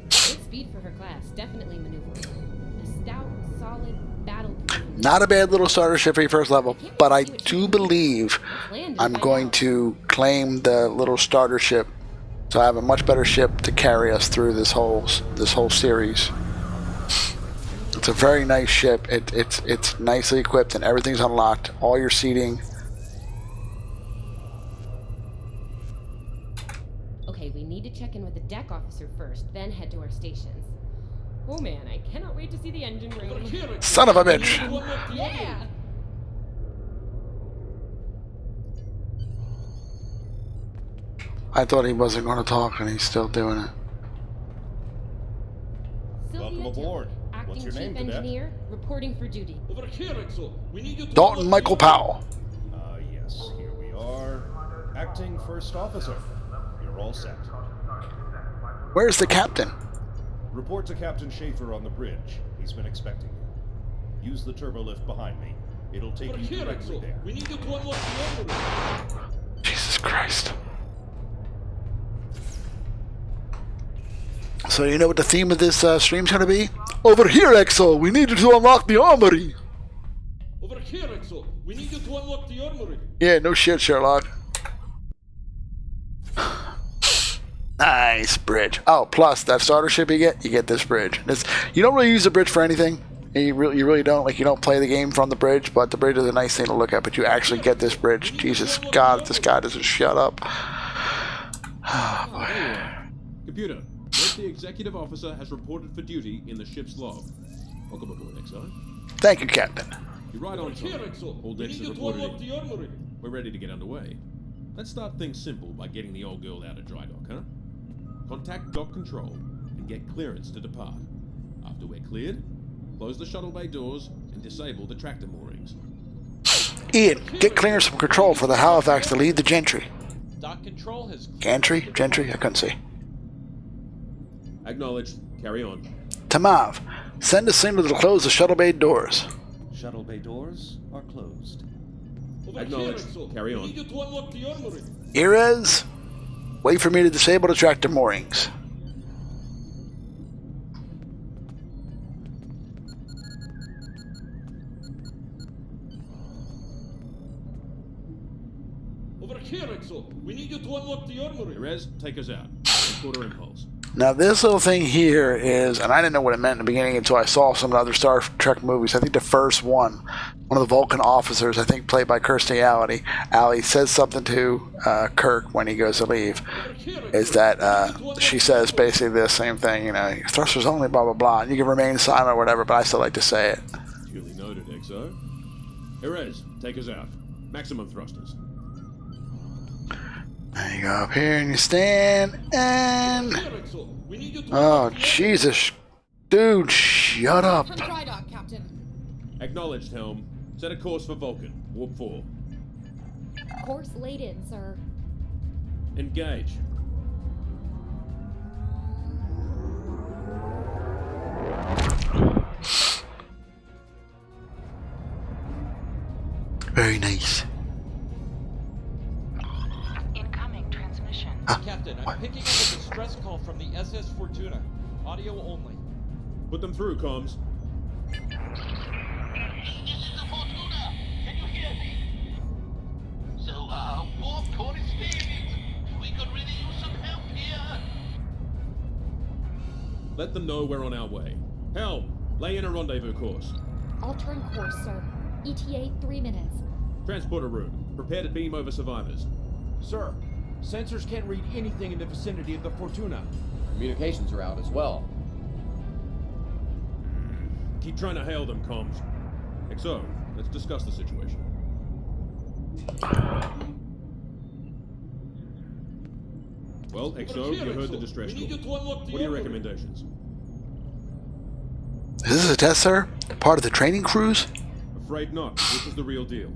Good speed for her class. Definitely maneuverable. A stout, solid battle. Not a bad little starter ship for your first level, but I do believe I'm going to claim the little starter ship, so I have a much better ship to carry us through this whole series. It's a very nice ship. It's nicely equipped and everything's unlocked. All your seating. Okay, we need to check in with the deck officer first, then head to our stations. Oh man, I cannot wait to see the engine room. Son of a bitch! Yeah! I thought he wasn't going to talk and he's still doing it. Welcome aboard. Acting Chief Engineer, reporting for duty. Over here, Exo. We need you to Dalton Michael Powell. Yes, here we are. Acting First Officer. You're all set. Where's the captain? Report to Captain Schaefer on the bridge. He's been expecting you. Use the turbo lift behind me. It'll take Over you here, directly Exo. there. We need you to unlock the armory. Jesus Christ. So you know what the theme of this stream's going to be? Over here, Exo, we need you to unlock the armory. Over here, Exo. We need you to unlock the armory. Yeah, no shit, Sherlock. Nice bridge. Oh, plus that starter ship you get this bridge. You don't really use the bridge for anything. You really don't. Like, you don't play the game from the bridge, but the bridge is a nice thing to look at. But you actually get this bridge. Jesus God, if this guy doesn't shut up. Oh, boy. There you are. Computer, note the executive officer has reported for duty in the ship's log. Welcome aboard, XO. Thank you, Captain. You're right on time. All We decks need are you to reported unlock in. the armory. We're ready to get underway. Let's start things simple by getting the old girl out of dry dock, huh? Contact dock control and get clearance to depart. After we're cleared, close the shuttle bay doors and disable the tractor moorings. Ian, get clearance from control for the Halifax to lead the Gentry. Dock control has. Gantry? Gentry? I couldn't see. Acknowledged. Carry on. Tamav, send a signal to close the shuttle bay doors. Shuttle bay doors are closed. Over Acknowledged. here, Exo. Carry We on. need you to unlock the armory. Irez, wait for me to disable the tractor moorings. Over here, Exo. We need you to unlock the armory. Perez, take us out. Quarter impulse. Now this little thing here is, and I didn't know what it meant in the beginning until I saw some of the other Star Trek movies. I think the first one of the Vulcan officers, I think played by Kirstie Alley, says something to Kirk when he goes to leave. Is that she says basically the same thing, you know, thrusters only, blah blah blah. And you can remain silent or whatever, but I still like to say it. Duly noted, XO. Perez, take us out. Maximum thrusters. There you go up here and you stand and oh Jesus, dude, shut up. From dry dock, Captain. Acknowledged, Helm. Set a course for Vulcan. Warp 4. Course laid in, sir. Engage. Very nice. Incoming transmission. Captain, I'm picking up a distress call from the SS Fortuna. Audio only. Put them through, comms. This is the Fortuna! Can you hear me? So, warp core is failing. We could really use some help here. Let them know we're on our way. Helm, lay in a rendezvous course. Altering course, sir. ETA 3 minutes. Transporter room. Prepare to beam over survivors. Sir, sensors can't read anything in the vicinity of the Fortuna. Communications are out as well. Keep trying to hail them, comms. XO, let's discuss the situation. Well, XO, you heard the distress call. What are your recommendations? Is this a test, sir? Part of the training cruise? Afraid not. This is the real deal.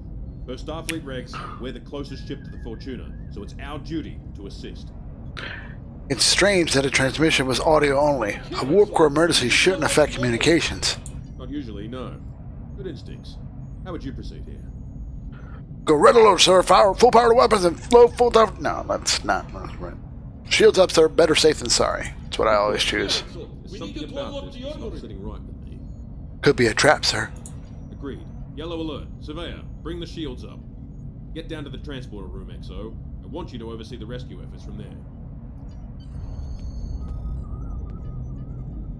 Per Starfleet regs, we're the closest ship to the Fortuna, so it's our duty to assist. It's strange that a transmission was audio only. A warp core emergency shouldn't affect communications. Not usually, no. Good instincts. How would you proceed here? Go red alert, sir. Fire full power to weapons and flow full time. No, that's not right. Shields up, sir. Better safe than sorry. That's what I always choose. There's something about this that's not sitting right with me. Could be a trap, sir. Agreed. Yellow alert. Surveyor, bring the shields up. Get down to the transporter room, XO. I want you to oversee the rescue efforts from there.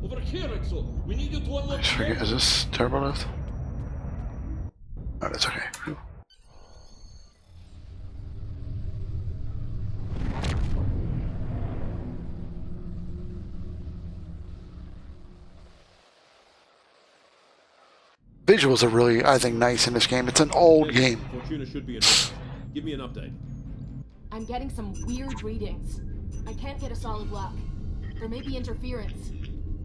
Over here, Exo. We need you to unlock. Is this turbo lift? Oh, that's okay. Whew. Visuals are really, I think, nice in this game. It's an old game. Fortuna should be in. Give me an update. I'm getting some weird readings. I can't get a solid lock. There may be interference.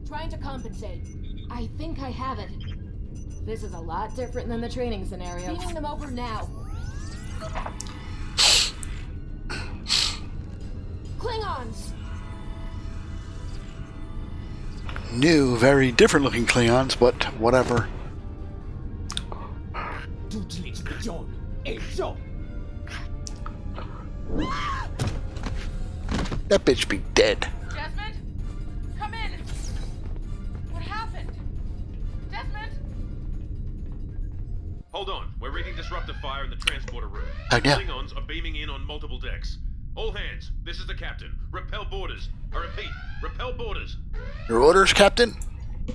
Trying to compensate. I think I have it. This is a lot different than the training scenario. Beaming them over now. Klingons! New, very different looking Klingons, but whatever. That bitch be dead. Desmond? Come in! What happened? Desmond? Hold on. We're reading disruptive fire in the transporter room. Oh, yeah. Klingons are beaming in on multiple decks. All hands. This is the captain. Repel boarders. I repeat, repel boarders. Your orders, Captain?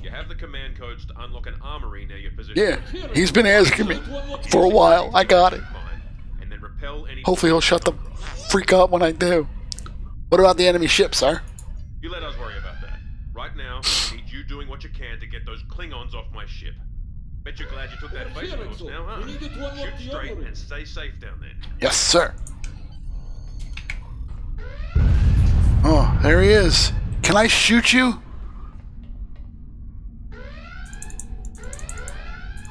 You have the command codes to unlock an armory near your position. Yeah, he's been asking me for a while. I got it. And then repel any. Hopefully he'll shut the freak up when I do. What about the enemy ship, sir? You let us worry about that. Right now, I need you doing what you can to get those Klingons off my ship. Bet you're glad you took that face course now, huh? Shoot straight and stay safe down there. Yes, sir. Oh, there he is. Can I shoot you?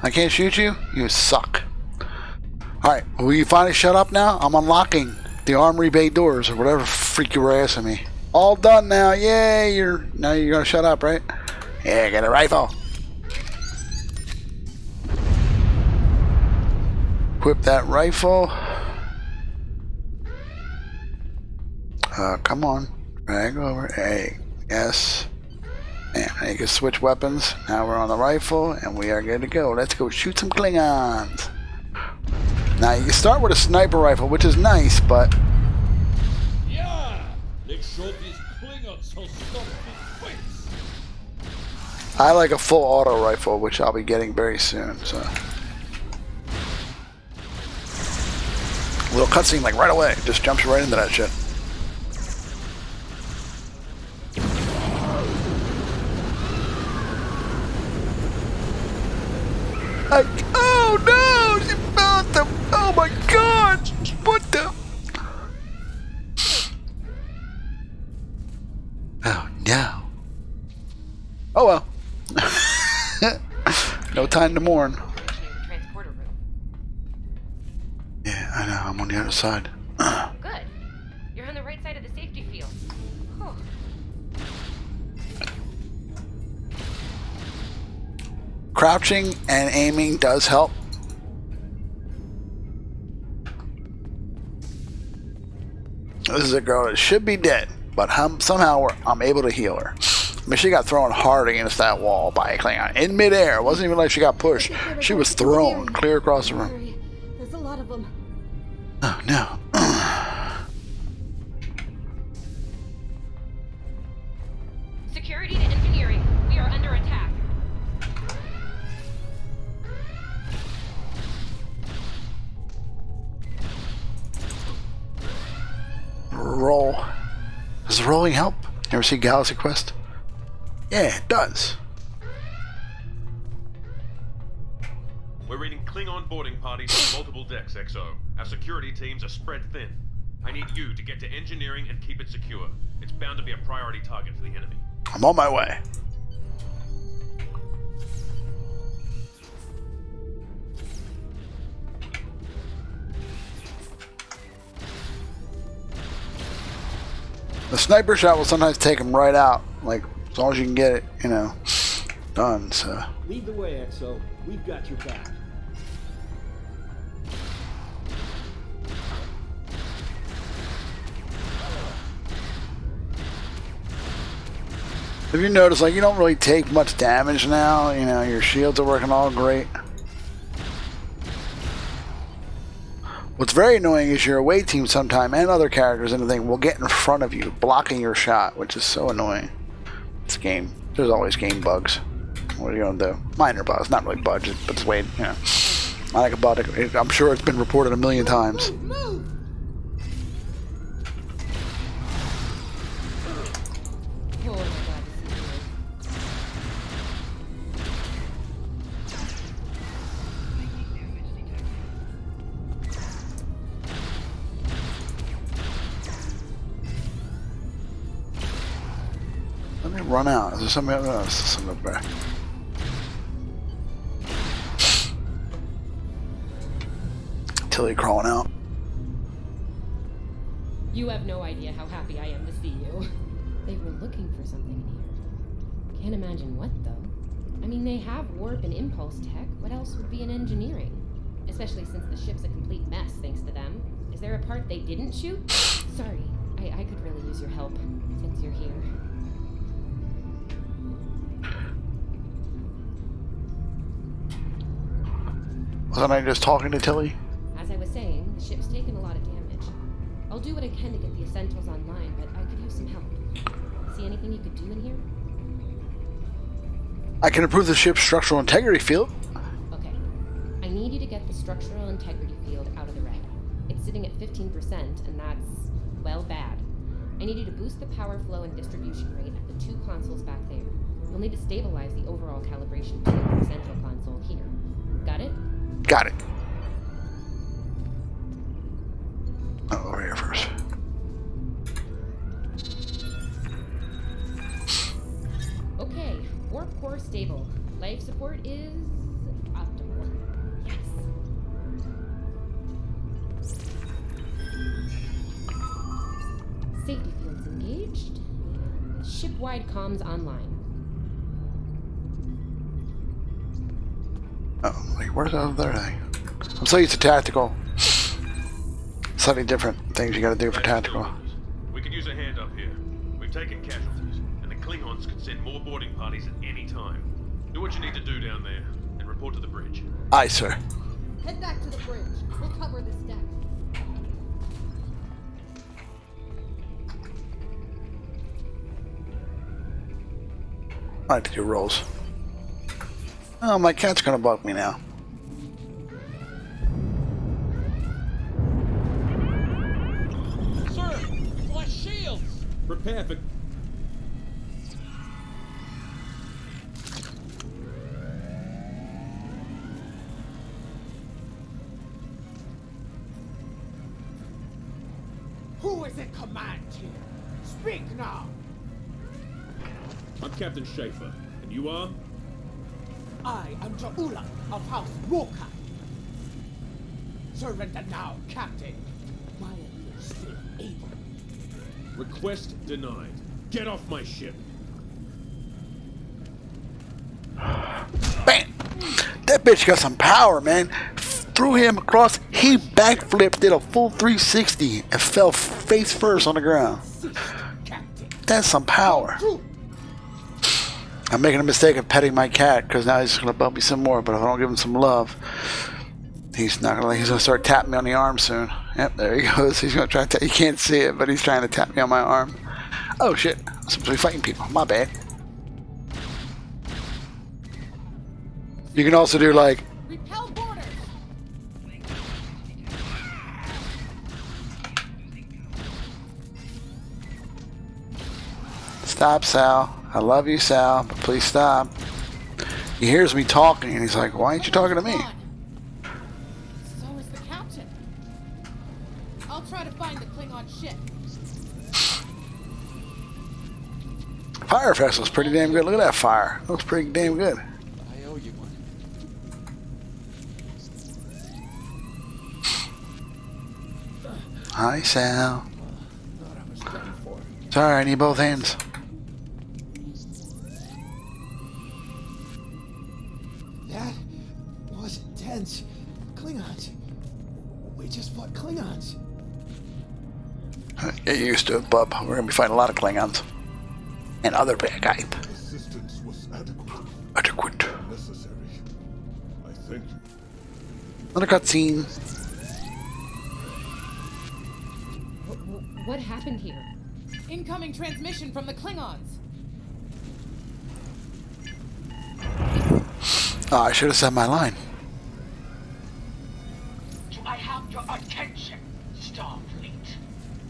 I can't shoot you? You suck. Alright, will you finally shut up now? I'm unlocking the armory bay doors, or whatever freak you were asking me. All done now. Yay, now you're gonna shut up, right? Yeah, get a rifle. Equip that rifle. Come on. Drag over. Hey, yes. And you can switch weapons. Now we're on the rifle, and we are good to go. Let's go shoot some Klingons. Now you can start with a sniper rifle, which is nice, but Yeah! Let's show these Klingons how Starfleet fights. I like a full auto rifle, which I'll be getting very soon. So little cutscene like right away, just jumps right into that shit. Oh no! She found them! Oh my god! What the? Oh no! Oh well. No time to mourn. The transporter room. Yeah, I know. I'm on the other side. Good. You're on the right side of the safety field. Whew. Crouching and aiming does help. This is a girl that should be dead, but somehow I'm able to heal her. I mean, she got thrown hard against that wall by a Klingon in midair. It wasn't even like she got pushed. She was thrown clear across the room. There's a lot of them. Oh no. Security to engineering. We are under attack. Roll. Does the rolling help? You ever see Galaxy Quest? Yeah, it does. boarding parties on multiple decks, XO. Our security teams are spread thin. I need you to get to engineering and keep it secure. It's bound to be a priority target for the enemy. I'm on my way. The sniper shot will sometimes take him right out. Like, as long as you can get it, you know, done, so. Lead the way, XO. We've got your back. If you notice, like, you don't really take much damage now. You know, your shields are working all great. What's very annoying is your away team sometime and other characters and everything will get in front of you, blocking your shot, which is so annoying. This game, there's always game bugs. What are you gonna do? Minor bugs, not really bugs, but it's way, you know, not like a bug. I'm sure it's been reported a million times. Let me run out. Is there something else? Something up there. Tilly crawling out. You have no idea how happy I am to see you. They were looking for something in here. Can't imagine what, though. I mean, they have warp and impulse tech. What else would be in engineering? Especially since the ship's a complete mess, thanks to them. Is there a part they didn't shoot? Sorry, I could really use your help, since you're here. Wasn't I just talking to Tilly? As I was saying, the ship's taken a lot of damage. I'll do what I can to get the essentials online, but I could use some help. See anything you could do in here? I can improve the ship's structural integrity field. Okay. I need you to get the structural integrity field out of the red. It's sitting at 15%, and that's, well, bad. I need you to boost the power flow and distribution rate at the two consoles back there. You'll need to stabilize the overall calibration too in the central console here. Got it? Got it. Oh, over here first. Okay, warp core stable. Life support is optimal. Yes. Safety fields engaged. And ship-wide comms online. Oh, like, where's the other thing? I'm so used to tactical. Slightly different things you gotta do for tactical. We could use a hand up here. We've taken casualties, and the Klingons can send more boarding parties at any time. Do what you need to do down there, and report to the bridge. Aye, sir. Head back to the bridge. We'll cover this deck. I like to do rolls. Oh, my cat's gonna bug me now. Sir, flash shields! Prepare for... Who is in command here? Speak now! I'm Captain Schaefer, and you are? I am Ja'ula of House Walker. Surrender now, Captain, while you're still able. Request denied. Get off my ship. Bam! That bitch got some power, man. Threw him across. He backflipped, did a full 360, and fell face first on the ground. That's some power. I'm making a mistake of petting my cat because now he's gonna bump me some more. But if I don't give him some love, he's not gonna. He's gonna start tapping me on the arm soon. Yep, there he goes. He's gonna try to. You can't see it, but he's trying to tap me on my arm. Oh shit! I'm supposed to be fighting people. My bad. You can also do like. Repel borders. Stop, Sal. I love you, Sal, but please stop. He hears me talking, and he's like, why ain't you talking to me? Klingon ship. Fire Festival's pretty damn good. Look at that fire. Looks pretty damn good. I owe you one. Hi, Sal. Sorry, I need both hands. That was intense. Klingons. We just fought Klingons. Get used to it, bub. We're gonna be fighting a lot of Klingons. And other bad guys. Assistance was adequate. Adequate. Necessary. I thank you. Another cutscene. What happened here? Incoming transmission from the Klingons. Oh, I should have said my line. Do I have your attention, Starfleet?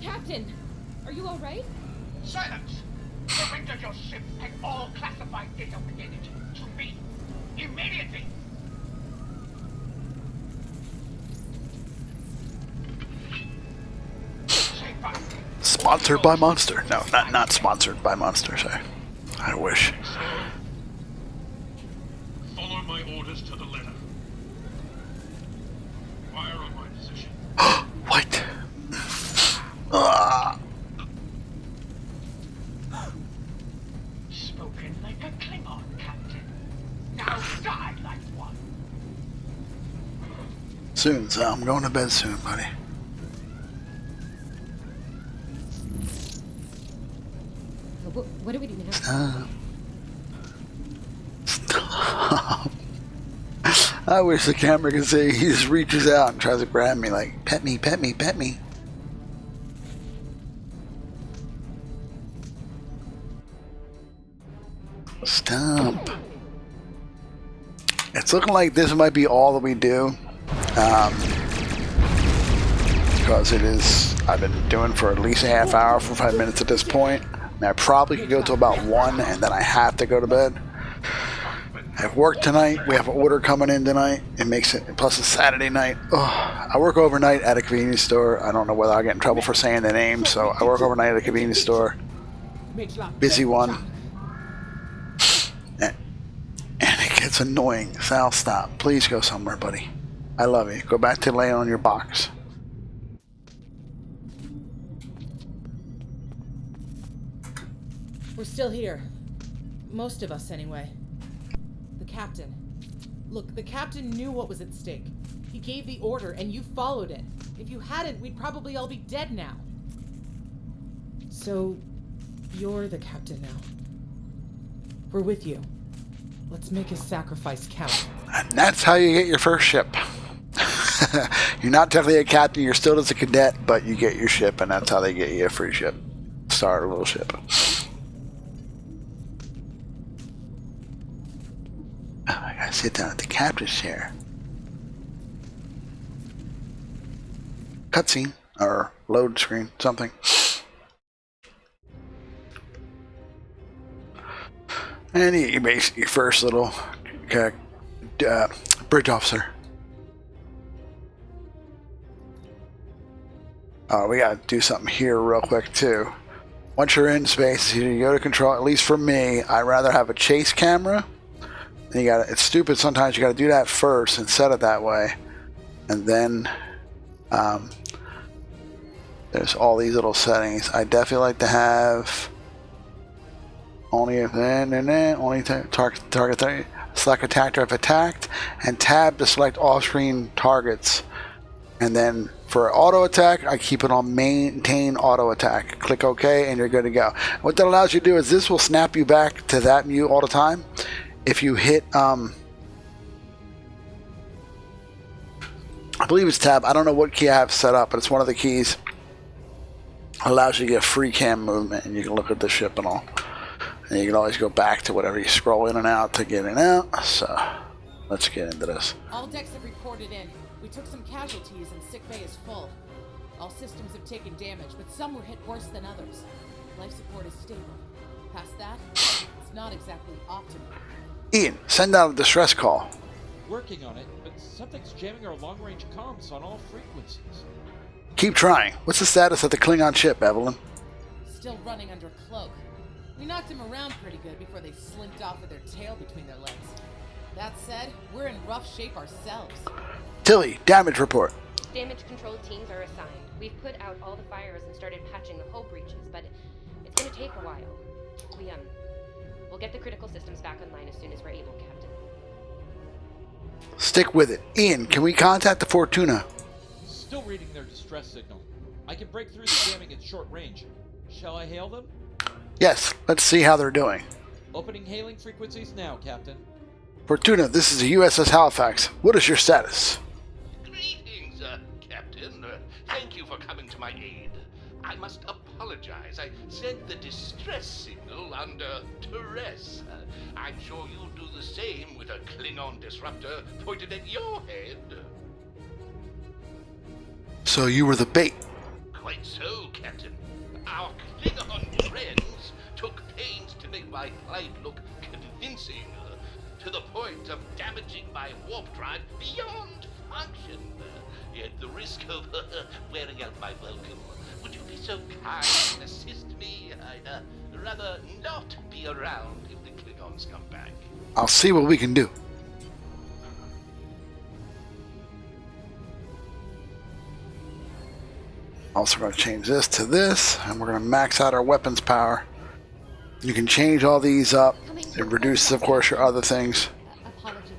Captain, are you all right? Silence! Surrender your ship and all classified data within it to me. Immediately! Sponsored by Monster. No, not sponsored by Monster, sorry. I wish. Follow my orders to the letter. Fire on my position. What? Spoken like a Klingon, Captain. Now die like one. Soon, Sal. I'm going to bed soon, buddy. What do we do now? Stop. I wish the camera could see. He just reaches out and tries to grab me like, pet me, pet me, pet me. Stop. It's looking like this might be all that we do. Because it is, I've been doing for at least a half hour, 45 minutes at this point. And I probably could go to about 1 and then I have to go to bed. I have work tonight. We have an order coming in tonight. It makes it, plus it's Saturday night. Oh, I work overnight at a convenience store. I don't know whether I'll get in trouble for saying the name, so I work overnight at a convenience store. Busy one. And it gets annoying. Sal, stop. Please go somewhere, buddy. I love you. Go back to laying on your box. We're still here. Most of us, anyway. The captain. Look, the captain knew what was at stake. He gave the order, and you followed it. If you hadn't, we'd probably all be dead now. So, you're the captain now. We're with you. Let's make his sacrifice count. And that's how you get your first ship. You're not technically a captain, you're still just a cadet, but you get your ship, and that's how they get you a free ship. Start a little ship. I gotta sit down at the captain's chair. Cutscene, or load screen, something. And you basically your first little bridge officer. We gotta do something here real quick too. Once you're in space, you go to control. At least for me, I'd rather have a chase camera. And you got it's stupid sometimes. You got to do that first and set it that way, and then there's all these little settings. I definitely like to have only if only target select attacked or if attacked, and tab to select off-screen targets. And then for auto attack, I keep it on maintain auto attack. Click OK, and you're good to go. What that allows you to do is this will snap you back to that mute all the time. If you hit, I believe it's tab. I don't know what key I have set up, but it's one of the keys. Allows you to get free cam movement, and you can look at the ship and all. And you can always go back to whatever you scroll in and out to get in and out. So let's get into this. All decks have reported in. We took some casualties and sick bay is full. All systems have taken damage, but some were hit worse than others. Life support is stable. Past that, it's not exactly optimal. Ian, send out a distress call. Working on it, but something's jamming our long-range comms on all frequencies. Keep trying. What's the status of the Klingon ship, Evelyn? Still running under cloak. We knocked him around pretty good before they slinked off with their tail between their legs. That said, we're in rough shape ourselves. Tilly, damage report. Damage control teams are assigned. We've put out all the fires and started patching the hull breaches, but it's gonna take a while. We'll get the critical systems back online as soon as we're able, Captain. Stick with it. Ian, can we contact the Fortuna? Still reading their distress signal. I can break through the jamming at short range. Shall I hail them? Yes, let's see how they're doing. Opening hailing frequencies now, Captain. Fortuna, this is the USS Halifax. What is your status? Greetings, Captain. Thank you for coming to my aid. I must apologize. I sent the distress signal under duress. I'm sure you'll do the same with a Klingon disruptor pointed at your head. So you were the bait. Quite so, Captain. Our Klingon friends took pains to make my flight look convincing, to the point of damaging my warp drive beyond function. At the risk of wearing out my welcome, would you be so kind and assist me? I'd rather not be around if the Klingons come back. I'll see what we can do. Also going to change this to this, and we're going to max out our weapons power. You can change all these up. It reduces, of course, your other things. Apologies.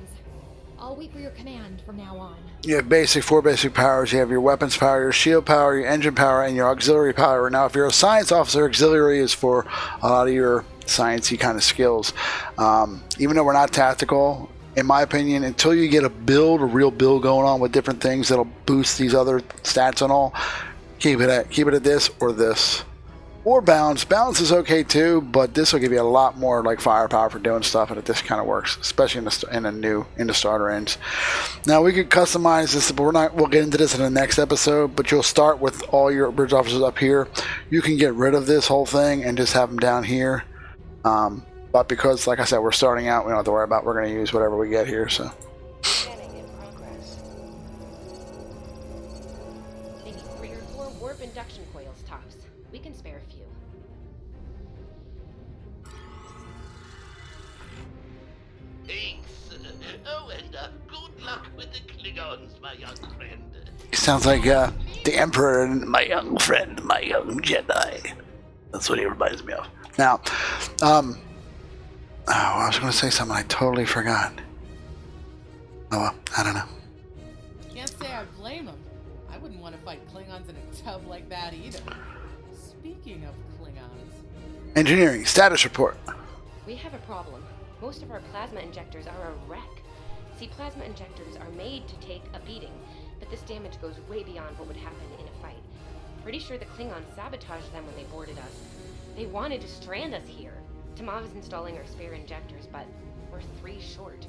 I'll wait for your command from now on. You have four basic powers. You have your weapons power, your shield power, your engine power, and your auxiliary power. Now, if you're a science officer, auxiliary is for a lot of your sciencey kind of skills. Even though we're not tactical, in my opinion, until you get a real build going on with different things that'll boost these other stats and all, keep it at this or this. Or balance. Balance is okay too, but this will give you a lot more like firepower for doing stuff, and this kind of works, especially in the starter ends. Now we could customize this, but we'll get into this in the next episode. But you'll start with all your bridge officers up here. You can get rid of this whole thing and just have them down here. But because, like I said, we're starting out, we don't have to worry about. We're going to use whatever we get here. So. Scanning in progress. Maybe 3 or 4 warp induction coils tops. We can spare a few. Thanks. Oh, and good luck with the Klingons, my young friend. He sounds like the Emperor and my young friend, my young Jedi. That's what he reminds me of. Now, I was going to say something I totally forgot. Oh, well, I don't know. Can't say I blame them. I wouldn't want to fight Klingons in a tub like that either. Speaking of Klingons... Engineering, status report. We have a problem. Most of our plasma injectors are a wreck. See, plasma injectors are made to take a beating, but this damage goes way beyond what would happen in a fight. Pretty sure the Klingons sabotaged them when they boarded us. They wanted to strand us here. Tamav is installing our spare injectors, but we're 3 short.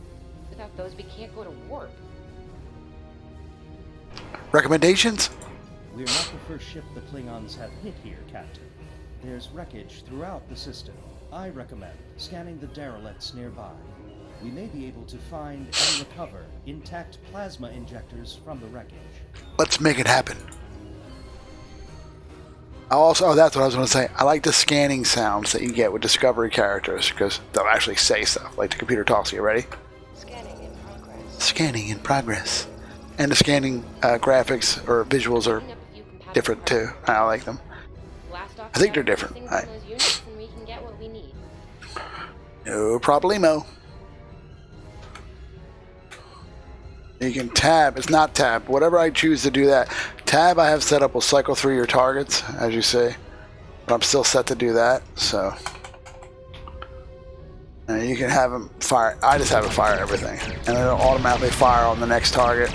Without those, we can't go to warp. Recommendations? We're not the first ship the Klingons have hit here, Captain. There's wreckage throughout the system. I recommend scanning the derelicts nearby. We may be able to find and recover intact plasma injectors from the wreckage. Let's make it happen. That's what I was going to say. I like the scanning sounds that you get with Discovery characters, because they'll actually say stuff, like the computer talks to you. Ready? Scanning in progress. Scanning in progress. And the scanning graphics or visuals are different too. I like them. I think they're different. Those units and we can get what we need. No problemo. You can tab. It's not tab. Whatever I choose to do that. Tab I have set up will cycle through your targets, as you see. But I'm still set to do that, so. And you can have them fire. I just have it fire everything. And it'll automatically fire on the next target.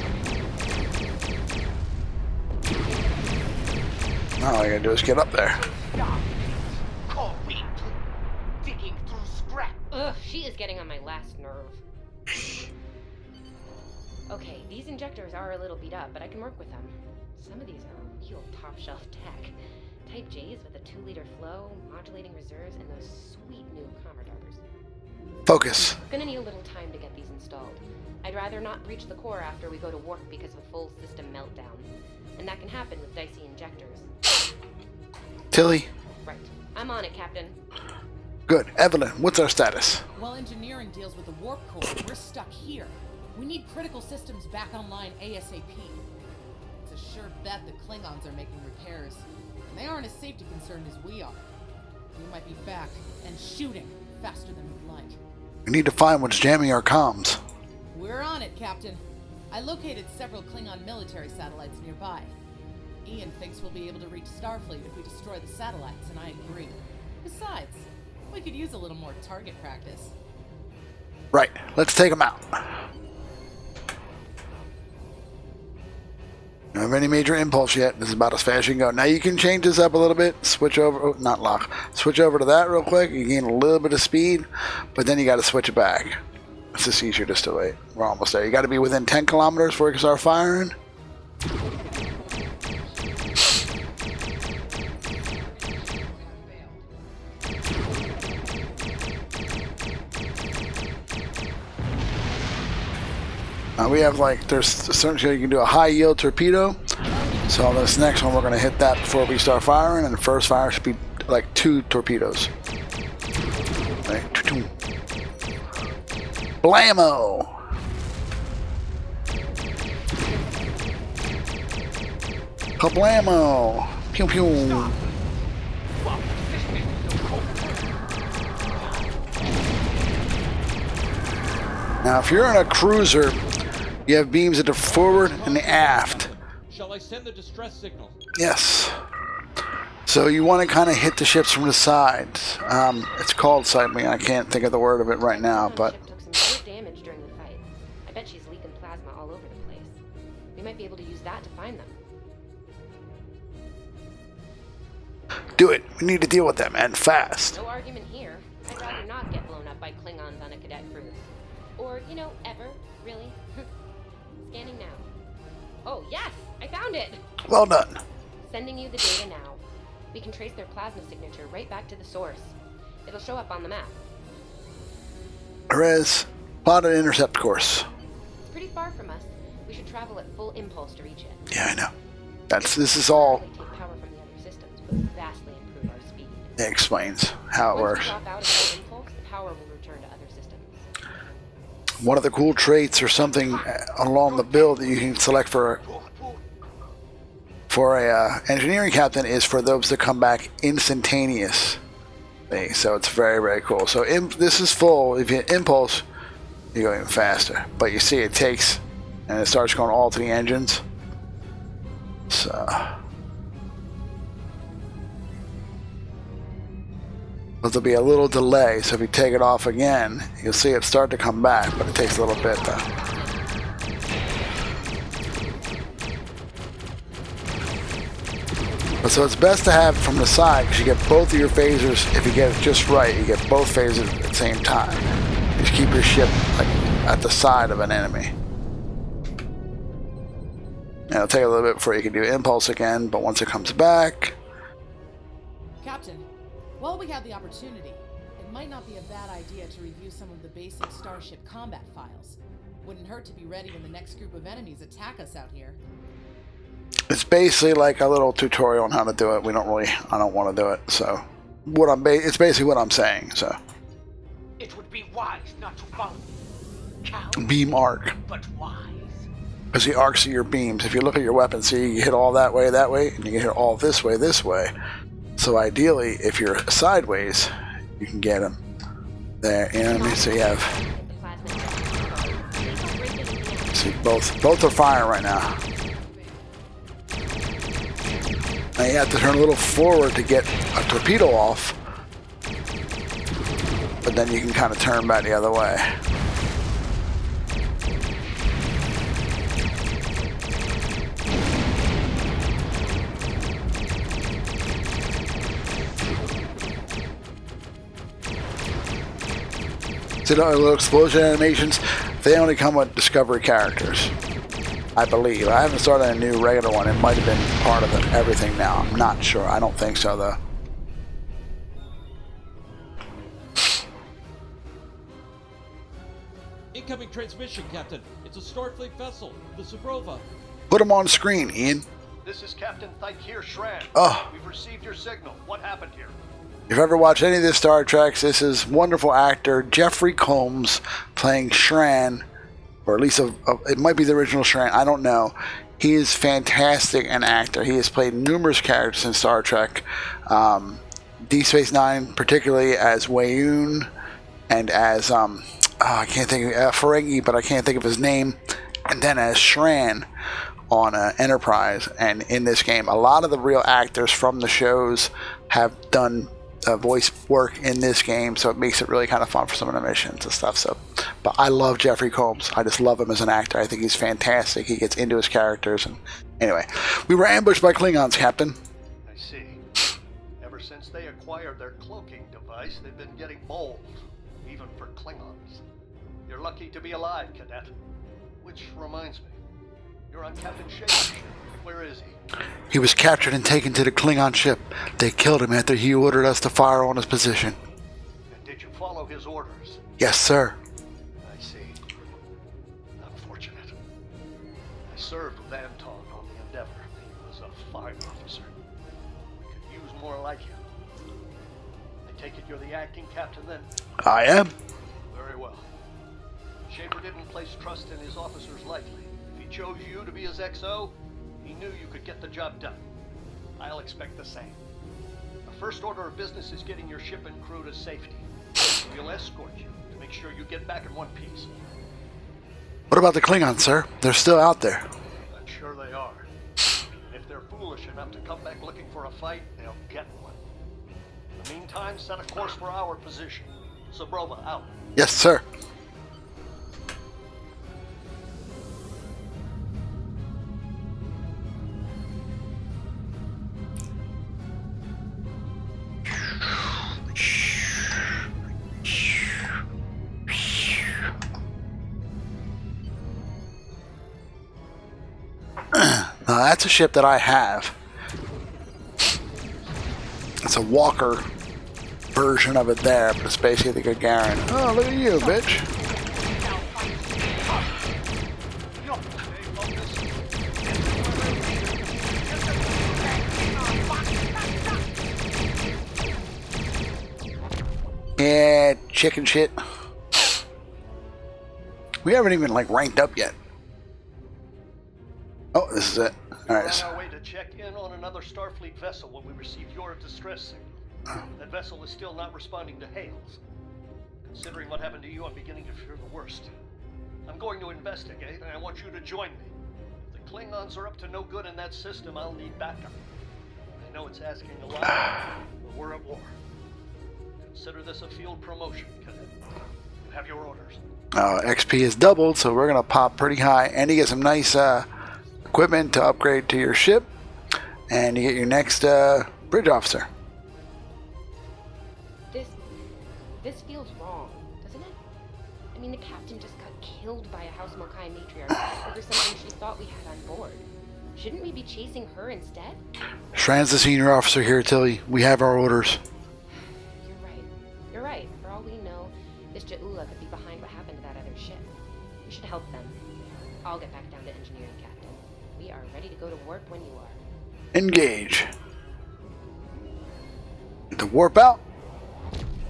Now all I gotta do is get up there. Digging through scrap. Ugh, she is getting on my last nerve. Okay, these injectors are a little beat up, but I can work with them. Some of these are real top-shelf tech. Type J's with a 2-liter flow, modulating reserves, and those sweet new Commodores. Focus. Gonna need a little time to get these installed. I'd rather not breach the core after we go to warp because of a full system meltdown. And that can happen with dicey injectors. Tilly. Right. I'm on it, Captain. Good. Evelyn, what's our status? While engineering deals with the warp core, we're stuck here. We need critical systems back online ASAP. It's a sure bet the Klingons are making repairs. And they aren't as safety concerned as we are. We might be back and shooting faster than we'd like. We need to find what's jamming our comms. We're on it, Captain. I located several Klingon military satellites nearby. Ian thinks we'll be able to reach Starfleet if we destroy the satellites, and I agree. Besides, we could use a little more target practice. Right. Let's take them out. Don't have any major impulse yet. This is about as fast as you can go. Now you can change this up a little bit. Switch over. Oh, not lock. Switch over to that real quick. You gain a little bit of speed, but then you got to switch it back. It's just easier just to wait. We're almost there. You got to be within 10 kilometers before you can start firing. We have there's certainly you can do a high yield torpedo. So this next one we're going to hit that before we start firing, and the first fire should be like 2 torpedoes. Right. Blammo! Kablamo! Pew pew! Now if you're in a cruiser, you have beams at the forward and the aft. Shall I send the distress signal? Yes. So you want to kind of hit the ships from the sides. It's called siphoning. I can't think of the word of it right now, but Ship took some good damage during the fight. I bet she's leaking plasma all over the place. We might be able to use that to find them. do it. We need to deal with them, and fast. No argument here. I'd rather not get blown up by Klingons on a cadet cruise. Or, you know, ever, really. Scanning now. Oh, yes! I found it! Well done. Sending you the data now. We can trace their plasma signature right back to the source. It'll show up on the map. Perez, plot an intercept course. It's pretty far from us. We should travel at full impulse to reach it. Yeah, I know. This is all. Take power from the other systems, but vastly improve our speed. It explains how it works. Once we drop out of full impulse, the power will return to other systems. One of the cool traits or something along the build that you can select for a engineering captain is for those to come back instantaneous. So it's very, very cool. So this is full. If you hit impulse, you go even faster. But you see it takes, and it starts going all to the engines. So but there'll be a little delay. So if you take it off again, you'll see it start to come back, but it takes a little bit though. So it's best to have from the side because you get both of your phasers. If you get it just right, you get both phasers at the same time. Just keep your ship like at the side of an enemy. And it'll take a little bit before you can do impulse again, but once it comes back. Captain, while we have the opportunity, it might not be a bad idea to review some of the basic Starship combat files. Wouldn't hurt to be ready when the next group of enemies attack us out here. It's basically like a little tutorial on how to do it. I don't want to do it. So it's basically what I'm saying. So It would be wise not to follow beam arc. but wise. Because the arcs of your beams, if you look at your weapon, see you hit all that way, and you can hit all this way. So ideally, if you're sideways, you can get them there. You know what I mean? So you have. See, both are firing right now. Now you have to turn a little forward to get a torpedo off, but then you can kind of turn back the other way. See the little explosion animations? They only come with Discovery characters, I believe. I haven't started a new regular one. It might have been part of everything now. I'm not sure. I don't think so, though. Incoming transmission, Captain. It's a Starfleet vessel, the Zabrova. Put him on screen, Ian. This is Captain Thykir Shran. Oh. We've received your signal. What happened here? If you've ever watched any of the Star Treks, this is wonderful actor Jeffrey Combs playing Shran, or at least it might be the original Shran. I don't know. He is fantastic an actor. He has played numerous characters in Star Trek. Deep Space Nine, particularly as Wayun, and as I can't think of Ferengi, but I can't think of his name, and then as Shran on Enterprise. And in this game, a lot of the real actors from the shows have done voice work in this game, so it makes it really kind of fun for some of the missions and stuff. So, but I love Jeffrey Combs. I just love him as an actor. I think he's fantastic. He gets into his characters. And anyway, we were ambushed by Klingons, Captain. I see. Ever since they acquired their cloaking device, they've been getting bold, even for Klingons. You're lucky to be alive, Cadet. Which reminds me, you're on Captain Shaver's ship. Where is he? He was captured and taken to the Klingon ship. They killed him after he ordered us to fire on his position. And did you follow his orders? Yes, sir. I see. Unfortunate. I served with Anton on the Endeavor. He was a fine officer. We could use more like him. I take it you're the acting captain then? I am. Very well. Shaver didn't place trust in his officers lightly. If he chose you to be his XO, he knew you could get the job done. I'll expect the same. The first order of business is getting your ship and crew to safety. We'll escort you to make sure you get back in one piece. What about the Klingons, sir? They're still out there. I'm sure they are. If they're foolish enough to come back looking for a fight, they'll get one. In the meantime, set a course for our position. Zabrova out. Yes, sir. Now that's a ship that I have. It's a Walker version of it there, but it's basically the Gagarin. Oh, look at you, bitch. Yeah, chicken shit. We haven't even like ranked up yet. Oh, this is it. All right. We're on our way to check in on another Starfleet vessel when we receive your distress signal. That vessel is still not responding to hails. Considering what happened to you, I'm beginning to fear the worst. I'm going to investigate, and I want you to join me. If the Klingons are up to no good in that system, I'll need backup. I know it's asking a lot, but we're at war. Consider this a field promotion, Cadet. You have your orders. XP is doubled, so we're gonna pop pretty high, and you get some nice equipment to upgrade to your ship, and you get your next bridge officer. This feels wrong, doesn't it? I mean, the captain just got killed by a House Mokai matriarch over something she thought we had on board. Shouldn't we be chasing her instead? Shran's the senior officer here, Tilly. We have our orders. You're right. For all we know, this Ja'ula could be behind what happened to that other ship. We should help them. I'll get back down to engineering, Captain. We are ready to go to warp when you are. Engage. The warp out.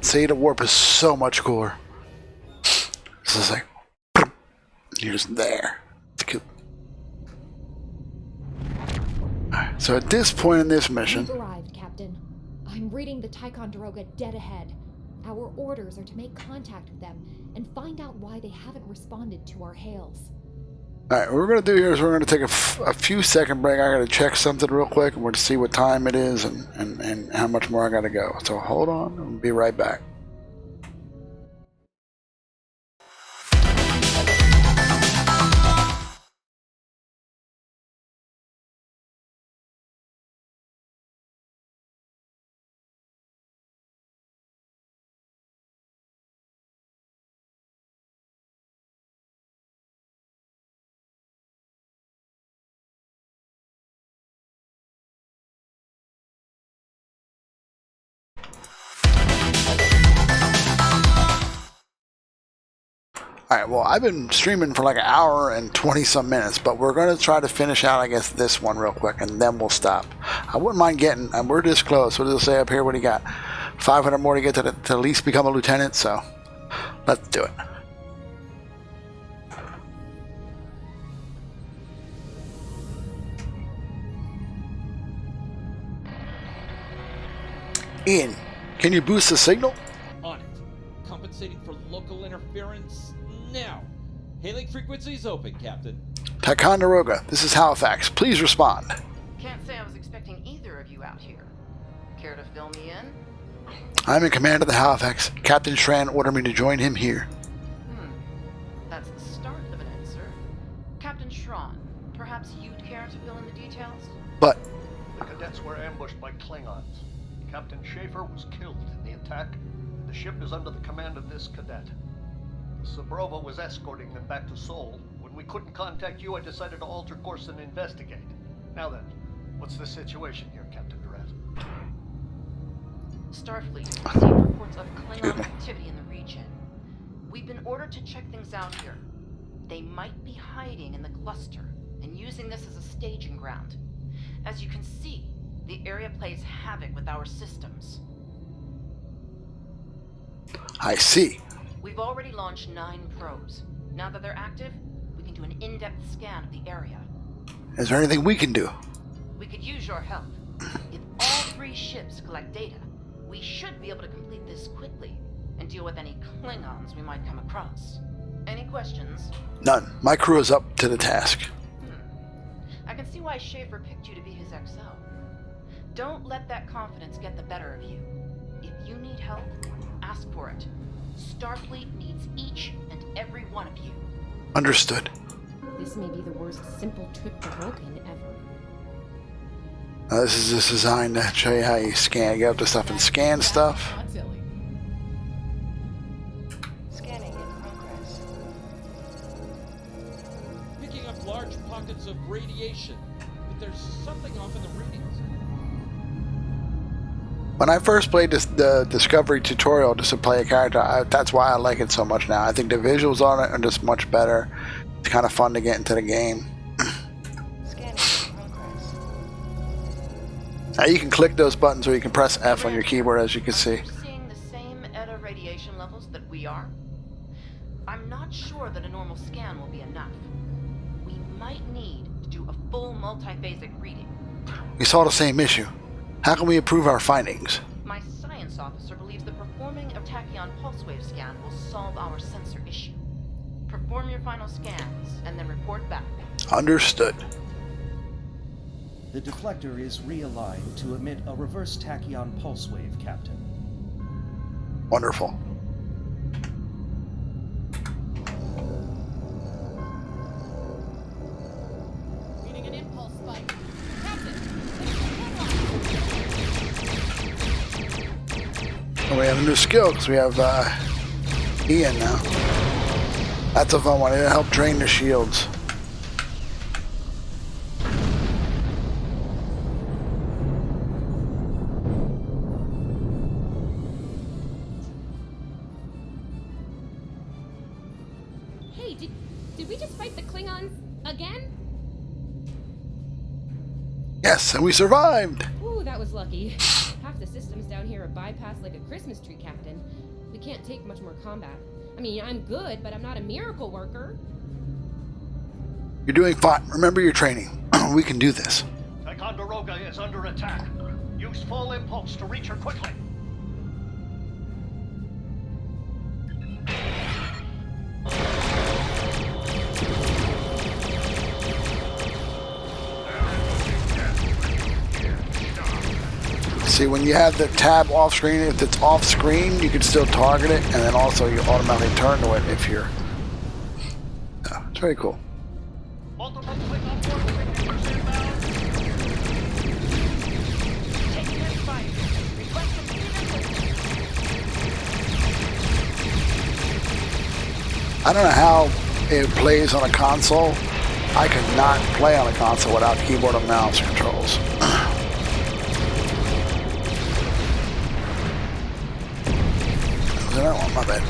See, the warp is so much cooler. This is like, you're just there. It's cool. Alright, so at this point in this mission, We've arrived, Captain. I'm reading the Ticonderoga dead ahead. Our orders are to make contact with them and find out why they haven't responded to our hails. alright, what we're going to do here is we're going to take a few second break. I got to check something real quick, and we're going to see what time it is and how much more I got to go. So hold on, and we'll be right back. Alright, well, I've been streaming for like an hour and 20-some minutes, but we're going to try to finish out, I guess, this one real quick, and then we'll stop. I wouldn't mind getting, we're this close. What does it say up here? What do you got? 500 more to get to at least become a lieutenant, so let's do it. Ian, can you boost the signal? On it. Compensating for local interference now. Hailing frequencies open, Captain. Ticonderoga, this is Halifax. Please respond. Can't say I was expecting either of you out here. Care to fill me in? I'm in command of the Halifax. Captain Schran ordered me to join him here. That's the start of an answer. Captain Schran, perhaps you'd care to fill in the details? But the cadets were ambushed by Klingons. Captain Schaefer was killed in the attack. The ship is under the command of this cadet. Sabrova was escorting them back to Seoul. When we couldn't contact you, I decided to alter course and investigate. Now then, what's the situation here, Captain Durant? Starfleet received reports of Klingon activity in the region. We've been ordered to check things out here. They might be hiding in the cluster and using this as a staging ground. As you can see, the area plays havoc with our systems. I see. We've already launched 9 probes. Now that they're active, we can do an in-depth scan of the area. Is there anything we can do? We could use your help. If all 3 ships collect data, we should be able to complete this quickly and deal with any Klingons we might come across. Any questions? None. My crew is up to the task. I can see why Schaefer picked you to be his XO. Don't let that confidence get the better of you. If you need help, ask for it. Starfleet needs each and every one of you. Understood. This may be the worst simple trip to Vulcan ever. This is just designed to show you how you scan. Get up to stuff and scan stuff. Scanning in progress. Picking up large pockets of radiation, but there's something off in the readings. When I first played the Discovery tutorial just to play a character, that's why I like it so much now. I think the visuals on it are just much better. It's kind of fun to get into the game. Now you can click those buttons or you can press F on your keyboard, as you can see. Seeing the same ETA radiation levels that we are? I'm not sure that a normal scan will be enough. We might need to do a full multiphasic reading. We saw the same issue. How can we improve our findings? My science officer believes that performing a tachyon pulse wave scan will solve our sensor issue. Perform your final scans and then report back. Understood. The deflector is realigned to emit a reverse tachyon pulse wave, Captain. Wonderful. Reading an impulse spike. And we have a new skill because we have Ian now. That's a fun one. It'll help drain the shields. Hey, did we just fight the Klingons again? Yes, and we survived. Ooh, that was lucky. Half the systems down here are bypassed like a Christmas tree, Captain. We can't take much more combat. I mean, I'm good, but I'm not a miracle worker. You're doing fine. Remember your training. We can do this. Ticonderoga is under attack. Use full impulse to reach her quickly. See, when you have the tab off screen, if it's off screen, you can still target it, and then also you automatically turn to it if you're... Oh, it's very cool. I don't know how it plays on a console. I could not play on a console without keyboard and mouse controls. That one, my bad.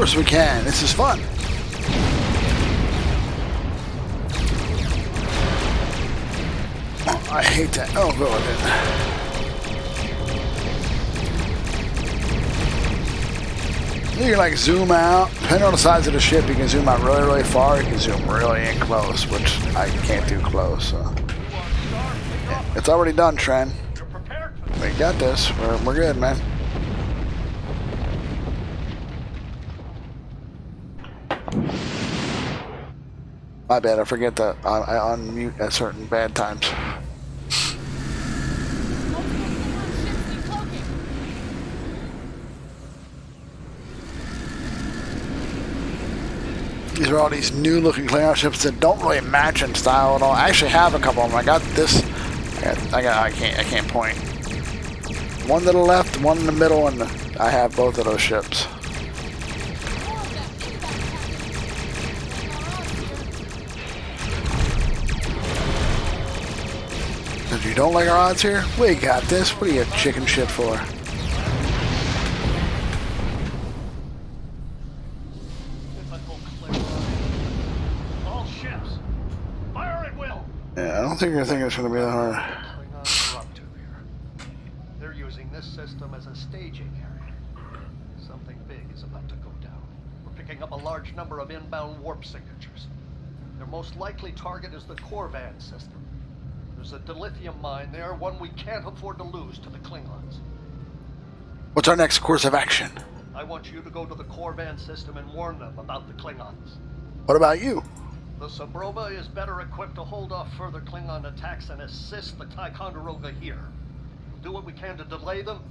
course we can. This is fun. Oh, I hate that. Oh, go with it. You can like zoom out. Depending on the size of the ship, you can zoom out really, really far. You can zoom really in close, which I can't do close. So. It's already done, Tren. We got this. We're good, man. My bad. I forget that I unmute at certain bad times. These are all these new looking Klingon ships that don't really match in style at all. I actually have a couple of them. I got this. I can't point. One to the left, one in the middle, and I have both of those ships. If you don't like our odds here, we got this. What are you chicken shit for? Yeah, I don't think you're thinking it's going to be that hard. They're using this system as a staging area. Something big is about to go down. We're picking up a large number of inbound warp signatures. Their most likely target is the Corvan system. There's a dilithium mine there, one we can't afford to lose to the Klingons. What's our next course of action? I want you to go to the Corvan system and warn them about the Klingons. What about you? The Sabrova is better equipped to hold off further Klingon attacks and assist the Ticonderoga here. We'll do what we can to delay them.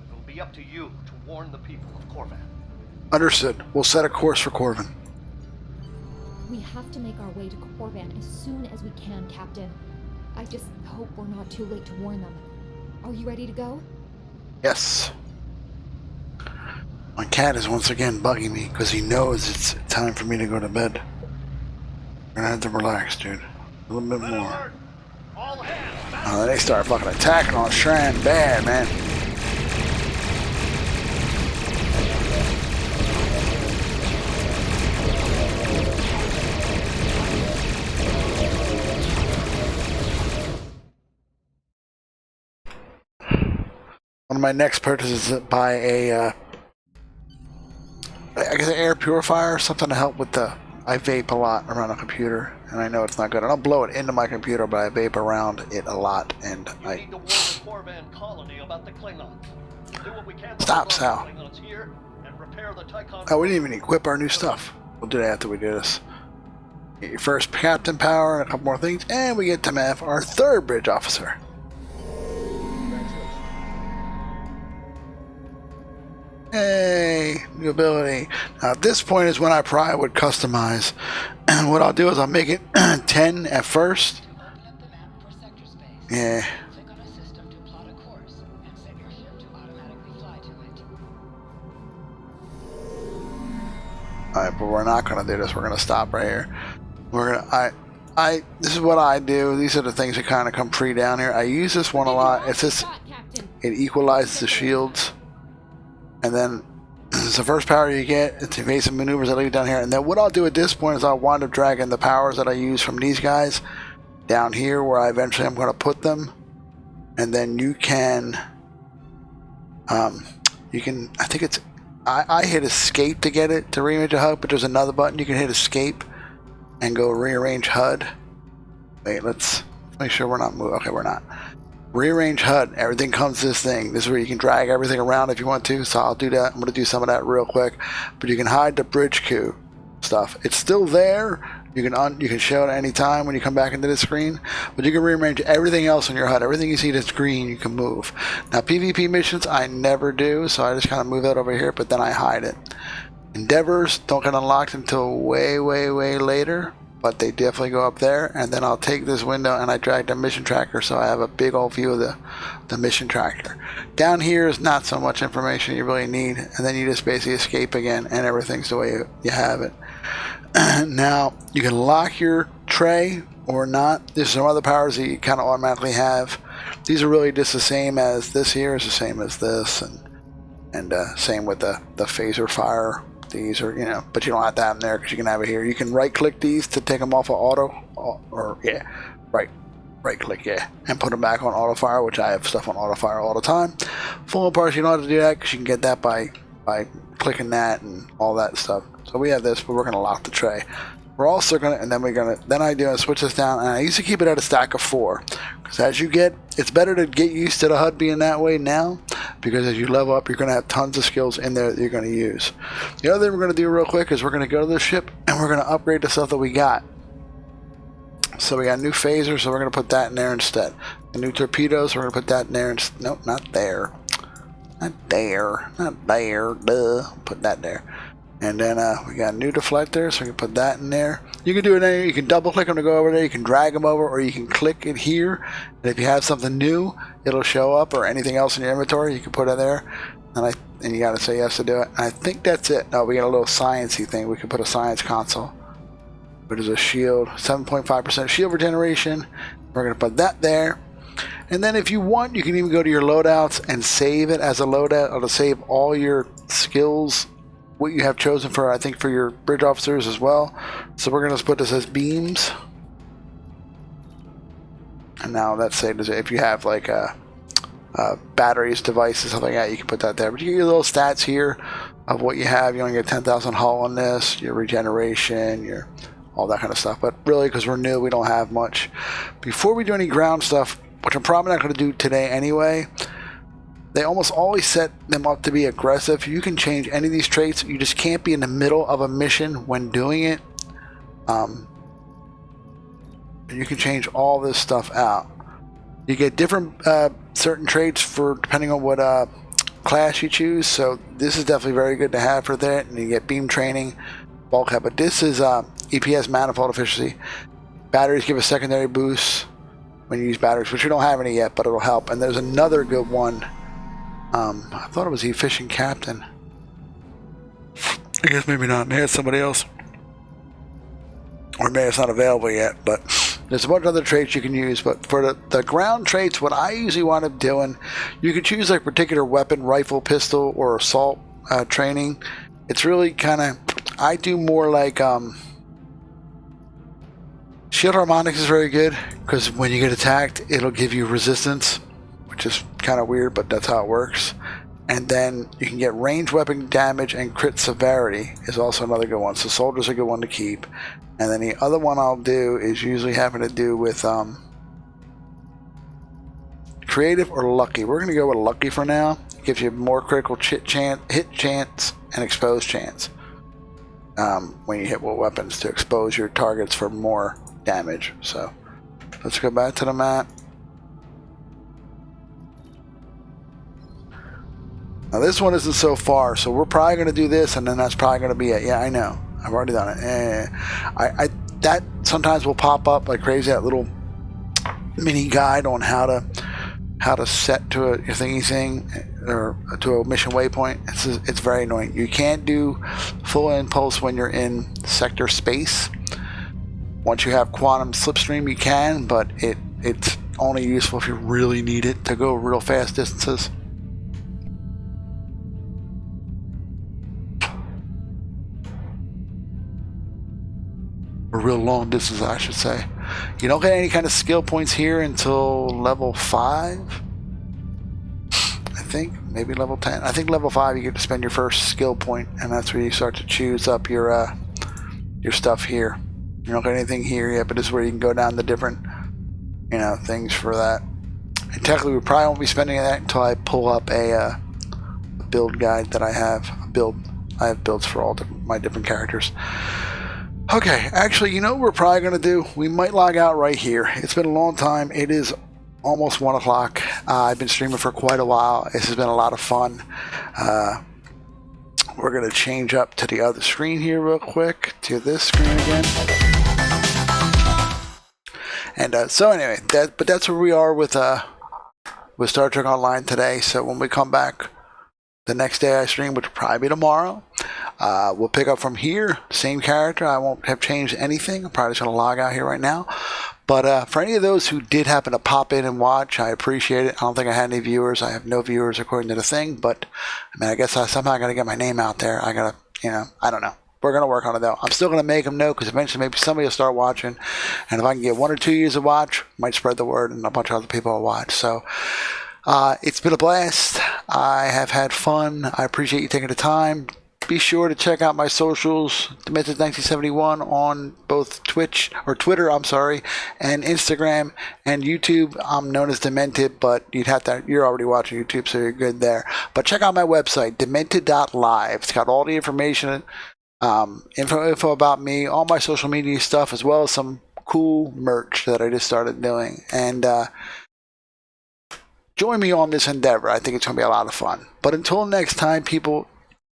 It'll be up to you to warn the people of Corvan. Understood. We'll set a course for Corvan. We have to make our way to Corvan as soon as we can, Captain. I just hope we're not too late to warn them. Are you ready to go? Yes. My cat is once again bugging me because he knows it's time for me to go to bed. We're gonna have to relax, dude. A little bit more. Oh, they start fucking attacking on Shran bad, man. One of my next purchases is to buy a, I guess an air purifier, something to help with the, I vape a lot around a computer, and I know it's not good. I don't blow it into my computer, but I vape around it a lot, and I... need to warn the Corvan colony about the Klingons. Do what we can to Stop, stop Sal. the Klingons here and repair the Oh, we didn't even equip our new stuff. We'll do that after we do this. Get your first captain power and a couple more things, and we get to have our third bridge officer. Hey, new ability. Now at this point is when I probably would customize. And what I'll do is I'll make it 10 at first. Yeah. Alright, but we're not gonna do this. We're gonna stop right here. We're gonna this is what I do. These are the things that kind of come pre down here. I use this one a lot. It's just it equalizes the shields. And then it's the first power you get. It's evasive maneuvers that leave down here. And then what I'll do at this point is I'll wind up dragging the powers that I use from these guys down here where I eventually am going to put them. And then you can, I think it's, I hit escape to get it to rearrange a HUD, but there's another button you can hit escape and go rearrange HUD. Wait, let's make sure we're not moving. Okay, we're not. Rearrange HUD. Everything comes to this thing. This is where you can drag everything around if you want to. So I'll do that. I'm going to do some of that real quick. But you can hide the bridge queue stuff. It's still there. You can show it at any time when you come back into the screen. But you can rearrange everything else on your HUD. Everything you see that's green, you can move. Now PvP missions, I never do. So I just kind of move that over here. But then I hide it. Endeavors don't get unlocked until way, way, way later. But they definitely go up there, and then I'll take this window and I drag the mission tracker so I have a big old view of the mission tracker. Down here is not so much information you really need, and then you just basically escape again and everything's the way you have it. Now, you can lock your tray or not. There's some other powers that you kind of automatically have. These are really just the same as this here is the same as this, and same with the phaser fire these, or but you don't have to have them there because you can have it here. You can right click these to take them off of auto, or right click, and put them back on auto fire, which I have stuff on auto fire all the time. Full parts, you don't have to do that because you can get that by clicking that and all that stuff. So we have this, but we're going to lock the tray. We're also going to, and then I do and switch this down, and I used to keep it at a stack of 4, because as you get, it's better to get used to the HUD being that way now, because as you level up, you're going to have tons of skills in there that you're going to use. The other thing we're going to do real quick is we're going to go to the ship, and we're going to upgrade the stuff that we got. So we got a new phaser, so we're going to put that in there instead. The new torpedoes, we're going to put that in there instead. Nope, not there. Not there. Not there. Duh. Put that there. And then we got a new deflector, so we can put that in there. You can do it anywhere. You can double click them to go over there. You can drag them over, or you can click it here. And if you have something new, it'll show up, or anything else in your inventory, you can put it there. And you got to say yes to do it. And I think that's it. No, we got a little sciencey thing. We can put a science console. But there's a shield, 7.5% shield regeneration. We're going to put that there. And then if you want, you can even go to your loadouts and save it as a loadout, or to save all your skills, what you have chosen for, I think, for your bridge officers as well. So we're going to put this as beams. And now that's saved as, if you have like batteries, devices, something like that, you can put that there. But you get your little stats here of what you have. You only get 10,000 hull on this, your regeneration, your all that kind of stuff. But really, because we're new, we don't have much. Before we do any ground stuff, which I'm probably not going to do today anyway, they almost always set them up to be aggressive. You can change any of these traits. You just can't be in the middle of a mission when doing it. You can change all this stuff out. You get different certain traits for depending on what class you choose. So this is definitely very good to have for that. And you get beam training, bulkhead. But this is EPS manifold efficiency. Batteries give a secondary boost when you use batteries, which we don't have any yet, but it'll help. And there's another good one. I thought it was the efficient captain. I guess maybe not. Maybe it's somebody else. Or maybe it's not available yet, but there's a bunch of other traits you can use. But for the ground traits, what I usually wind up doing, you can choose like particular weapon, rifle, pistol, or assault training. It's really kind of, I do more like shield harmonics is very good, because when you get attacked, it'll give you resistance, which is kind of weird, but that's how it works. And then you can get ranged weapon damage, and crit severity is also another good one. So soldier's a good one to keep. And then the other one I'll do is usually having to do with creative or lucky. We're going to go with lucky for now. It gives you more critical hit chance and expose chance when you hit with weapons, to expose your targets for more damage. So let's go back to the map. Now this one isn't so far, so we're probably going to do this, and then that's probably going to be it. Yeah, I know. I've already done it. That sometimes will pop up like crazy. That little mini guide on how to set to a thingy thing, or to a mission waypoint. It's very annoying. You can't do full impulse when you're in sector space. Once you have quantum slipstream, you can, but it's only useful if you really need it to go real fast distances. Or real long distances, I should say. You don't get any kind of skill points here until level 5. I think, maybe level 10. I think level 5 you get to spend your first skill point, and that's where you start to choose up your stuff here. You don't get anything here yet, but this is where you can go down the different, things for that. And technically, we probably won't be spending that until I pull up a build guide that I have. I have builds for all my different characters. Okay, actually, what we're probably going to do? We might log out right here. It's been a long time. It is almost 1 o'clock. I've been streaming for quite a while. This has been a lot of fun. We're going to change up to the other screen here real quick, to this screen again. And so anyway, that's where we are with Star Trek Online today. So when we come back the next day I stream, which will probably be tomorrow, we'll pick up from here. Same character. I won't have changed anything. I'm probably just going to log out here right now. But for any of those who did happen to pop in and watch, I appreciate it. I don't think I had any viewers. I have no viewers according to the thing, but I mean, I guess I somehow got to get my name out there. I got to, I don't know. We're going to work on it, though. I'm still going to make them know, because eventually maybe somebody will start watching. And if I can get 1 or 2 years to watch, might spread the word, and a bunch of other people will watch. So it's been a blast. I have had fun. I appreciate you taking the time. Be sure to check out my socials, Demented1971, on both Twitter, and Instagram and YouTube. I'm known as Demented, but you're already watching YouTube, so you're good there. But check out my website, demented.live. It's got all the information, info about me, all my social media stuff, as well as some cool merch that I just started doing. And join me on this endeavor. I think it's going to be a lot of fun. But until next time, people,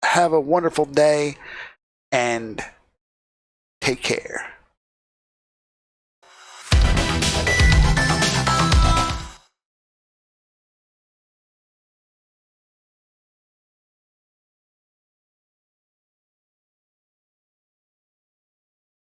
have a wonderful day and take care.